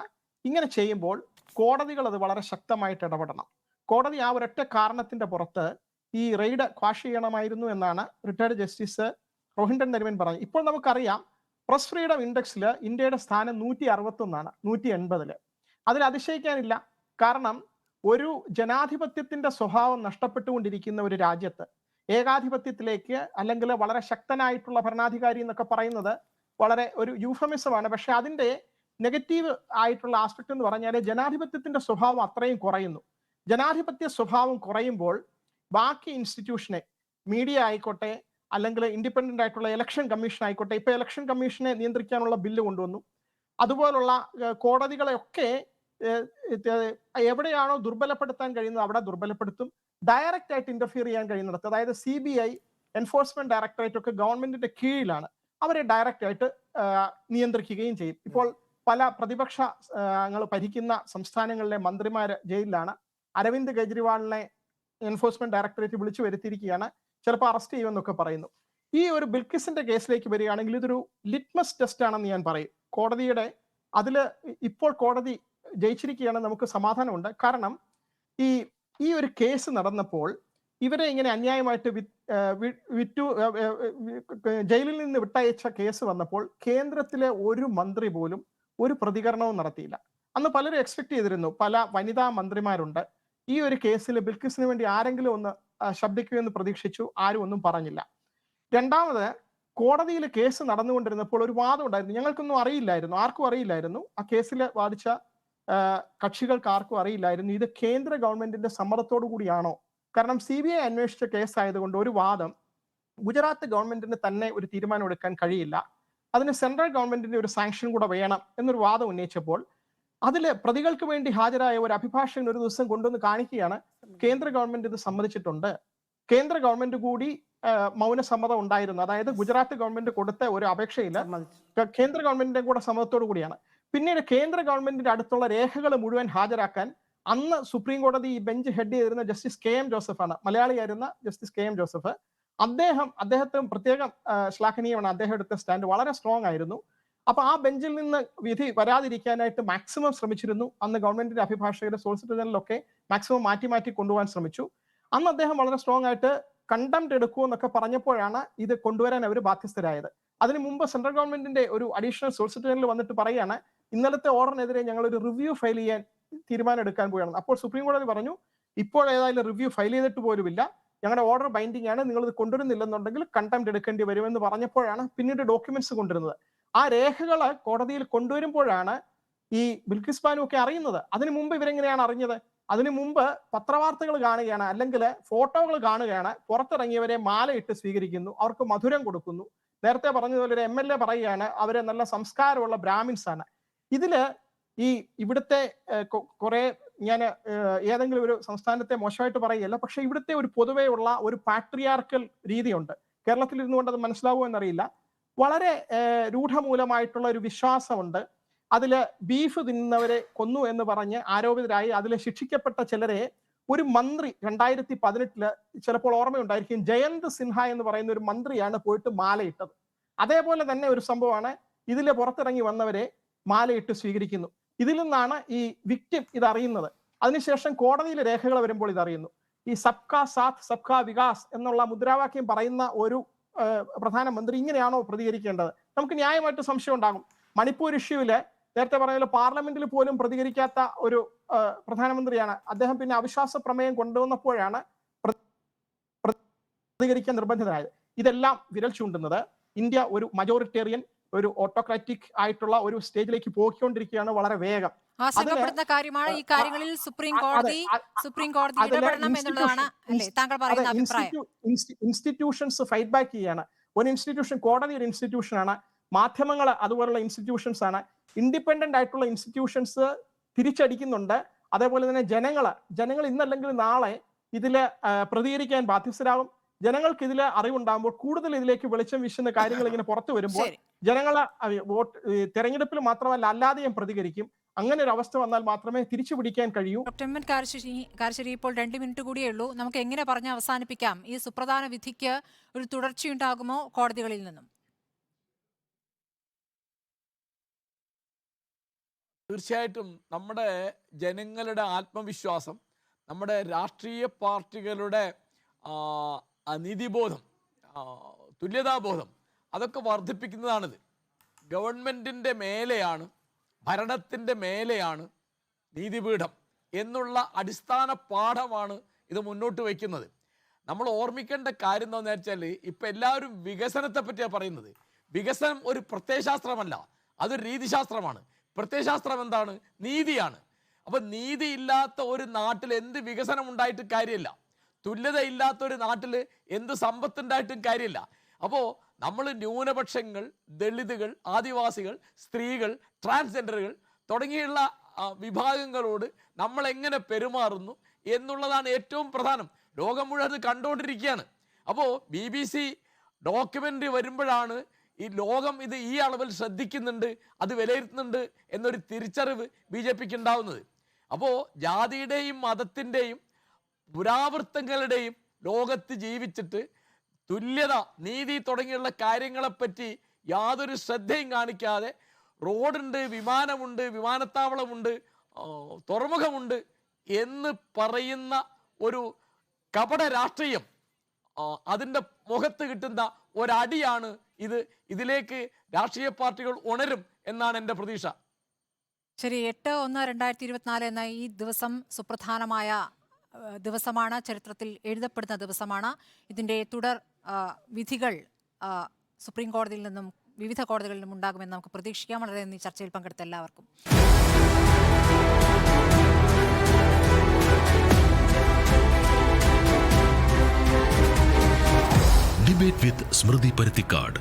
ഇങ്ങനെ ചെയ്യുമ്പോൾ കോടതികൾ അത് വളരെ ശക്തമായിട്ട് ഇടപെടണം. കോടതി ആ ഒരൊറ്റ കാരണത്തിന്റെ പുറത്ത് ഈ റെയ്ഡ് ക്വാഷ് ചെയ്യണമായിരുന്നു എന്നാണ് റിട്ടയർഡ് ജസ്റ്റിസ് റോഹിൻടൺ നരിമൻ പറഞ്ഞത്. ഇപ്പോൾ നമുക്കറിയാം പ്രസ് ഫ്രീഡം ഇൻഡെക്സിൽ ഇന്ത്യയുടെ സ്ഥാനം 161 180. അതിൽ അതിശയിക്കാനില്ല. കാരണം ഒരു ജനാധിപത്യത്തിന്റെ സ്വഭാവം നഷ്ടപ്പെട്ടുകൊണ്ടിരിക്കുന്ന ഒരു രാജ്യത്ത് ഏകാധിപത്യത്തിലേക്ക്, അല്ലെങ്കിൽ വളരെ ശക്തനായിട്ടുള്ള ഭരണാധികാരി എന്നൊക്കെ പറയുന്നത് വളരെ ഒരു യൂഫമിസമാണ്. പക്ഷെ അതിന്റെ നെഗറ്റീവ് ആയിട്ടുള്ള ആസ്പെക്ട് എന്ന് പറഞ്ഞാൽ ജനാധിപത്യത്തിന്റെ സ്വഭാവം അത്രയും കുറയുന്നു. ജനാധിപത്യ സ്വഭാവം കുറയുമ്പോൾ ബാക്കി ഇൻസ്റ്റിറ്റ്യൂഷനെ, മീഡിയ ആയിക്കോട്ടെ, അല്ലെങ്കിൽ ഇൻഡിപെൻഡന്റ് ആയിട്ടുള്ള ഇലക്ഷൻ കമ്മീഷൻ ആയിക്കോട്ടെ, ഇപ്പൊ ഇലക്ഷൻ കമ്മീഷനെ നിയന്ത്രിക്കാനുള്ള ബില്ല് കൊണ്ടുവന്നു. അതുപോലുള്ള കോടതികളെയൊക്കെ എവിടെയാണോ ദുർബലപ്പെടുത്താൻ കഴിയുന്നത് അവിടെ ദുർബലപ്പെടുത്തും. ഡയറക്റ്റ് ആയിട്ട് ഇന്റർഫിയർ ചെയ്യാൻ കഴിയുന്നിടത്ത്, അതായത് CBI, എൻഫോഴ്സ്മെന്റ് ഡയറക്ടറേറ്റ് ഒക്കെ ഗവൺമെന്റിന്റെ കീഴിലാണ്, അവരെ ഡയറക്റ്റ് ആയിട്ട് നിയന്ത്രിക്കുകയും ചെയ്യും. ഇപ്പോൾ പല പ്രതിപക്ഷ ഭരിക്കുന്ന സംസ്ഥാനങ്ങളിലെ മന്ത്രിമാര് ജയിലിലാണ്. അരവിന്ദ് കെജ്രിവാളിനെ എൻഫോഴ്സ്മെന്റ് ഡയറക്ടറേറ്റ് വിളിച്ചു വരുത്തിയിരിക്കുകയാണ്, ചിലപ്പോൾ അറസ്റ്റ് ചെയ്യുമെന്നൊക്കെ പറയുന്നു. ഈ ഒരു ബിൽക്കിസിന്റെ കേസിലേക്ക് വരികയാണെങ്കിൽ ഇതൊരു ലിറ്റ്മസ് ടെസ്റ്റ് ആണെന്ന് ഞാൻ പറയും. കോടതിയുടെ അതിൽ ഇപ്പോൾ കോടതി ജയിച്ചിരിക്കുകയാണ്, നമുക്ക് സമാധാനമുണ്ട്. കാരണം ഈ ഒരു കേസ് നടന്നപ്പോൾ ഇവരെ ഇങ്ങനെ അന്യായമായിട്ട് ജയിലിൽ നിന്ന് വിട്ടയച്ച കേസ് വന്നപ്പോൾ കേന്ദ്രത്തിലെ ഒരു മന്ത്രി പോലും ഒരു പ്രതികരണവും നടത്തിയില്ല. അന്ന് പലരും എക്സ്പെക്ട് ചെയ്തിരുന്നു, പല വനിതാ മന്ത്രിമാരുണ്ട്, ഈ ഒരു കേസിൽ ബിൽക്കിസിന് വേണ്ടി ആരെങ്കിലും ഒന്ന് ശബ്ദിക്കുമെന്ന് പ്രതീക്ഷിച്ചു. ആരും ഒന്നും പറഞ്ഞില്ല. രണ്ടാമത്, കോടതിയിൽ കേസ് നടന്നുകൊണ്ടിരുന്നപ്പോൾ ഒരു വാദം ഉണ്ടായിരുന്നു, ഞങ്ങൾക്കൊന്നും അറിയില്ലായിരുന്നു, ആർക്കും അറിയില്ലായിരുന്നു, ആ കേസിൽ വാദിച്ച കക്ഷികൾക്ക് ആർക്കും അറിയില്ലായിരുന്നു ഇത് കേന്ദ്ര ഗവൺമെന്റിന്റെ സമ്മതത്തോടു കൂടിയാണോ. കാരണം CBI അന്വേഷിച്ച കേസായതുകൊണ്ട് ഒരു വാദം, ഗുജറാത്ത് ഗവൺമെന്റിന് തന്നെ ഒരു തീരുമാനം എടുക്കാൻ കഴിയില്ല, അതിന് സെൻട്രൽ ഗവൺമെന്റിന്റെ ഒരു സാങ്ഷൻ കൂടെ വേണം എന്നൊരു വാദം ഉന്നയിച്ചപ്പോൾ അതിൽ പ്രതികൾക്ക് വേണ്ടി ഹാജരായ ഒരു അഭിഭാഷകൻ ഒരു ദിവസം കൊണ്ടുവന്ന് കാണിക്കുകയാണ്, കേന്ദ്ര ഗവൺമെന്റ് ഇത് സമ്മതിച്ചിട്ടുണ്ട്, കേന്ദ്ര ഗവൺമെന്റ് കൂടി മൗനസമ്മതം ഉണ്ടായിരുന്നു. അതായത് ഗുജറാത്ത് ഗവൺമെന്റ് കൊടുത്ത ഒരു അപേക്ഷയിൽ കേന്ദ്ര ഗവൺമെന്റിന്റെ കൂടെ സമ്മതത്തോടു കൂടിയാണ്. പിന്നീട് കേന്ദ്ര ഗവൺമെന്റിന്റെ അടുത്തുള്ള രേഖകൾ മുഴുവൻ ഹാജരാക്കാൻ അന്ന് സുപ്രീം കോടതി ഈ ബെഞ്ച് ഹെഡ് ചെയ്തിരുന്ന ജസ്റ്റിസ് KM ജോസഫ് ആണ്, മലയാളിയായിരുന്ന ജസ്റ്റിസ് KM ജോസഫ്. അദ്ദേഹത്തെ പ്രത്യേകം ശ്ലാഘനീയമാണ്. അദ്ദേഹം എടുത്ത സ്റ്റാൻഡ് വളരെ സ്ട്രോങ് ആയിരുന്നു. അപ്പൊ ആ ബെഞ്ചിൽ നിന്ന് വിധി വരാതിരിക്കാനായിട്ട് മാക്സിമം ശ്രമിച്ചിരുന്നു. അന്ന് ഗവൺമെന്റിന്റെ അഭിഭാഷകരെ, സോളിസിറ്റർ ജനറലൊക്കെ മാക്സിമം മാറ്റി കൊണ്ടുപോകാൻ ശ്രമിച്ചു. അന്ന് അദ്ദേഹം വളരെ സ്ട്രോങ് ആയിട്ട് കണ്ടംപ്റ്റ് എടുക്കൂ എന്നൊക്കെ പറഞ്ഞപ്പോഴാണ് ഇത് കൊണ്ടുവരാൻ അവർ ബാധ്യസ്ഥരായത്. അതിനു മുമ്പ് സെൻട്രൽ ഗവൺമെന്റിന്റെ ഒരു അഡീഷണൽ സോളിസിറ്റർ ജനറൽ വന്നിട്ട് പറയാണ്, ഇന്നലത്തെ ഓർഡറിനെതിരെ ഞങ്ങൾ ഒരു റിവ്യൂ ഫയൽ ചെയ്യാൻ തീരുമാനം എടുക്കാൻ പോവുകയാണ്. അപ്പോൾ സുപ്രീം കോടതി പറഞ്ഞു, ഇപ്പോൾ ഏതായാലും റിവ്യൂ ഫയൽ ചെയ്തിട്ട് പോലുമില്ല, ഞങ്ങളുടെ ഓർഡർ ബൈൻഡിങ് ആണ്, നിങ്ങൾ ഇത് കൊണ്ടുവരുന്നില്ലെന്നുണ്ടെങ്കിൽ കണ്ടംപ്റ്റ് എടുക്കേണ്ടി വരുമെന്ന് പറഞ്ഞപ്പോഴാണ് പിന്നീട് ഡോക്യുമെന്റ്സ് കൊണ്ടുവരുന്നത്. ആ രേഖകൾ കോടതിയിൽ കൊണ്ടുവരുമ്പോഴാണ് ഈ ബിൽക്കിസ് ബാനു ഒക്കെ അറിയുന്നത്. അതിനു മുമ്പ് ഇവരെങ്ങനെയാണ് അറിഞ്ഞത്? അതിനു മുമ്പ് പത്രവാർത്തകൾ കാണുകയാണ്, അല്ലെങ്കിൽ ഫോട്ടോകൾ കാണുകയാണ്, പുറത്തിറങ്ങിയവരെ മാലയിട്ട് സ്വീകരിക്കുന്നു, അവർക്ക് മധുരം കൊടുക്കുന്നു. നേരത്തെ പറഞ്ഞതുപോലെ ഒരു MLA പറയുകയാണ് അവര് നല്ല സംസ്കാരമുള്ള ബ്രാഹ്മിൻസ് ആണ്. ഇതില് ഇവിടുത്തെ കുറെ, ഞാൻ ഏതെങ്കിലും ഒരു സംസ്ഥാനത്തെ മോശമായിട്ട് പറയുകയല്ല, പക്ഷെ ഇവിടുത്തെ ഒരു പൊതുവെയുള്ള ഒരു പാട്രിയാർക്കൽ രീതിയുണ്ട്. കേരളത്തിൽ ഇരുന്നുകൊണ്ട് അത് മനസ്സിലാവുമോ എന്നറിയില്ല. വളരെ രൂഢമൂലമായിട്ടുള്ള ഒരു വിശ്വാസമുണ്ട്. അതില് ബീഫ് തിന്നുന്നവരെ കൊന്നു എന്ന് പറഞ്ഞ് ആരോപിതരായി അതിൽ ശിക്ഷിക്കപ്പെട്ട ചിലരെ ഒരു മന്ത്രി 2018 ചിലപ്പോൾ ഓർമ്മയുണ്ടായിരിക്കും, ജയന്ത് സിൻഹ എന്ന് പറയുന്ന ഒരു മന്ത്രിയാണ് പോയിട്ട് മാലയിട്ടത്. അതേപോലെ തന്നെ ഒരു സംഭവമാണ് ഇതിലെ പുറത്തിറങ്ങി വന്നവരെ മാലയിട്ട് സ്വീകരിക്കുന്നു. ഇതിൽ നിന്നാണ് ഈ വിക്ടിം ഇത് അറിയുന്നത്. അതിനുശേഷം കോടതിയിലെ രേഖകൾ വരുമ്പോൾ ഇതറിയുന്നു. ഈ സബ്കാ സാത്ത് സബ്കാ വികാസ് എന്നുള്ള മുദ്രാവാക്യം പറയുന്ന ഒരു പ്രധാനമന്ത്രി ഇങ്ങനെയാണോ പ്രതികരിക്കേണ്ടത്? നമുക്ക് ന്യായമായിട്ട് സംശയം ഉണ്ടാകും. മണിപ്പൂർ ഇഷ്യൂവില് നേരത്തെ പറഞ്ഞ പാർലമെന്റിൽ പോലും പ്രതികരിക്കാത്ത ഒരു പ്രധാനമന്ത്രിയാണ് അദ്ദേഹം. പിന്നെ അവിശ്വാസ പ്രമേയം കൊണ്ടുവന്നപ്പോഴാണ് പ്രതികരിക്കാൻ നിർബന്ധിതരായത്. ഇതെല്ലാം വിരൽ ചൂണ്ടുന്നത് ഇന്ത്യ ഒരു മജോറിറ്റേറിയൻ, ഒരു ഓട്ടോക്രാറ്റിക് ആയിട്ടുള്ള ഒരു സ്റ്റേജിലേക്ക് പോയിക്കൊണ്ടിരിക്കുകയാണ് വളരെ വേഗം. ആശങ്കപ്പെടുന്ന കാര്യമാണ് ഈ കാര്യങ്ങളിൽ സുപ്രീം കോടതി ഇടപെടണം എന്നുള്ളതാണ് അല്ലേ താങ്കൾ പറയുന്ന അഭിപ്രായം? ഇൻസ്റ്റിറ്റ്യൂഷൻസ് ഫൈറ്റ് ബാക്ക് ചെയ്യാണ്. ഒരു ഇൻസ്റ്റിറ്റ്യൂഷൻ, കോടതി ഒരു ഇൻസ്റ്റിറ്റ്യൂഷൻ ആണ്, മാധ്യമങ്ങൾ അതുപോലുള്ള ഇൻസ്റ്റിറ്റ്യൂഷൻസ് ആണ്. ഇൻഡിപെൻഡന്റ് ആയിട്ടുള്ള ഇൻസ്റ്റിറ്റ്യൂഷൻസ് തിരിച്ചടിക്കുന്നുണ്ട്. അതേപോലെ തന്നെ ജനങ്ങൾ ഇന്നല്ലെങ്കിൽ നാളെ ഇതില് പ്രതികരിക്കാൻ ബാധ്യസ്ഥരാകും. ജനങ്ങൾക്ക് ഇതിൽ അറിവുണ്ടാകുമ്പോൾ കൂടുതൽ ഇതിലേക്ക് വെളിച്ചം വീശുന്ന കാര്യങ്ങൾ ഇങ്ങനെ പുറത്തു വരുമ്പോൾ ജനങ്ങളെ തെരഞ്ഞെടുപ്പിൽ മാത്രമല്ല അല്ലാതെയും പ്രതികരിക്കും. അങ്ങനെ ഒരു അവസ്ഥ വന്നാൽ മാത്രമേ തിരിച്ചു പിടിക്കാൻ കഴിയൂ. ഡോക്ടർ എം കാരശ്ശേരി, ഇപ്പോൾ 2 മിനിറ്റ് കൂടിയേ ഉള്ളൂ. നമുക്ക് എങ്ങനെ പറഞ്ഞ് അവസാനിപ്പിക്കാം? ഈ സുപ്രധാന വിധിക്ക് ഒരു തുടർച്ചയുണ്ടാകുമോ കോടതികളിൽ നിന്നും? തീർച്ചയായിട്ടും നമ്മുടെ ജനങ്ങളുടെ ആത്മവിശ്വാസം, നമ്മുടെ രാഷ്ട്രീയ പാർട്ടികളുടെ നീതിബോധം, തുല്യതാബോധം, അതൊക്കെ വർദ്ധിപ്പിക്കുന്നതാണിത്. ഗവൺമെൻറ്റിൻ്റെ മേലെയാണ്, ഭരണത്തിൻ്റെ മേലെയാണ് നീതിപീഠം എന്നുള്ള അടിസ്ഥാന പാഠമാണ് ഇത് മുന്നോട്ട് വയ്ക്കുന്നത്. നമ്മൾ ഓർമ്മിക്കേണ്ട കാര്യം എന്താണെന്ന് വെച്ചാൽ, ഇപ്പം എല്ലാവരും വികസനത്തെ പറ്റിയാണ് പറയുന്നത്. വികസനം ഒരു പ്രത്യയശാസ്ത്രമല്ല, അതൊരു രീതിശാസ്ത്രമാണ്. പ്രത്യയശാസ്ത്രം എന്താണ്? നീതിയാണ്. അപ്പം നീതി ഇല്ലാത്ത ഒരു നാട്ടിൽ എന്ത് വികസനം ഉണ്ടായിട്ട് കാര്യമില്ല. തുല്യത ഇല്ലാത്ത ഒരു നാട്ടിൽ എന്ത് സമ്പത്തുണ്ടായിട്ടും കാര്യമില്ല. അപ്പോൾ നമ്മൾ ന്യൂനപക്ഷങ്ങൾ, ദളിതുകൾ, ആദിവാസികൾ, സ്ത്രീകൾ, ട്രാൻസ്ജെൻഡറുകൾ തുടങ്ങിയുള്ള വിഭാഗങ്ങളോട് നമ്മൾ എങ്ങനെ പെരുമാറുന്നു എന്നുള്ളതാണ് ഏറ്റവും പ്രധാനം. ലോകം മുഴുവൻ അത് കണ്ടുകൊണ്ടിരിക്കുകയാണ്. അപ്പോൾ BBC ഡോക്യുമെൻ്ററി വരുമ്പോഴാണ് ഈ ലോകം ഇത് ഈ അളവിൽ ശ്രദ്ധിക്കുന്നുണ്ട്, അത് വിലയിരുത്തുന്നുണ്ട് എന്നൊരു തിരിച്ചറിവ് BJPക്ക് ഉണ്ടാവുന്നത്. അപ്പോൾ ജാതിയുടെയും മതത്തിൻ്റെയും പുരാവൃത്തങ്ങളുടെയും ലോകത്ത് ജീവിച്ചിട്ട് തുല്യത, നീതി തുടങ്ങിയുള്ള കാര്യങ്ങളെപ്പറ്റി യാതൊരു ശ്രദ്ധയും കാണിക്കാതെ റോഡുണ്ട്, വിമാനമുണ്ട്, വിമാനത്താവളമുണ്ട്, തുറമുഖമുണ്ട് എന്ന് പറയുന്ന ഒരു കപട രാഷ്ട്രീയം, അതിൻ്റെ മുഖത്ത് കിട്ടുന്ന ഒരടിയാണ് ഇത്. ഇതിലേക്ക് രാഷ്ട്രീയ പാർട്ടികൾ ഉണരും എന്നാണ് എൻ്റെ പ്രതീക്ഷ. ശരി, 8/1/2024 എന്ന ഈ ദിവസം സുപ്രധാനമായ ദിവസമാണ്, ചരിത്രത്തിൽ എഴുതപ്പെടുന്ന ദിവസമാണ്. ഇതിൻ്റെ തുടർ വിധികൾ സുപ്രീം കോടതിയിൽ നിന്നും വിവിധ കോടതികളിൽ നിന്നും ഉണ്ടാകുമെന്ന് നമുക്ക് പ്രതീക്ഷിക്കാം. വളരെ നന്ദി ചർച്ചയിൽ പങ്കെടുത്ത എല്ലാവർക്കും. ഡിബേറ്റ് വിത്ത് സ്മൃതി പരുത്തിക്കാട്.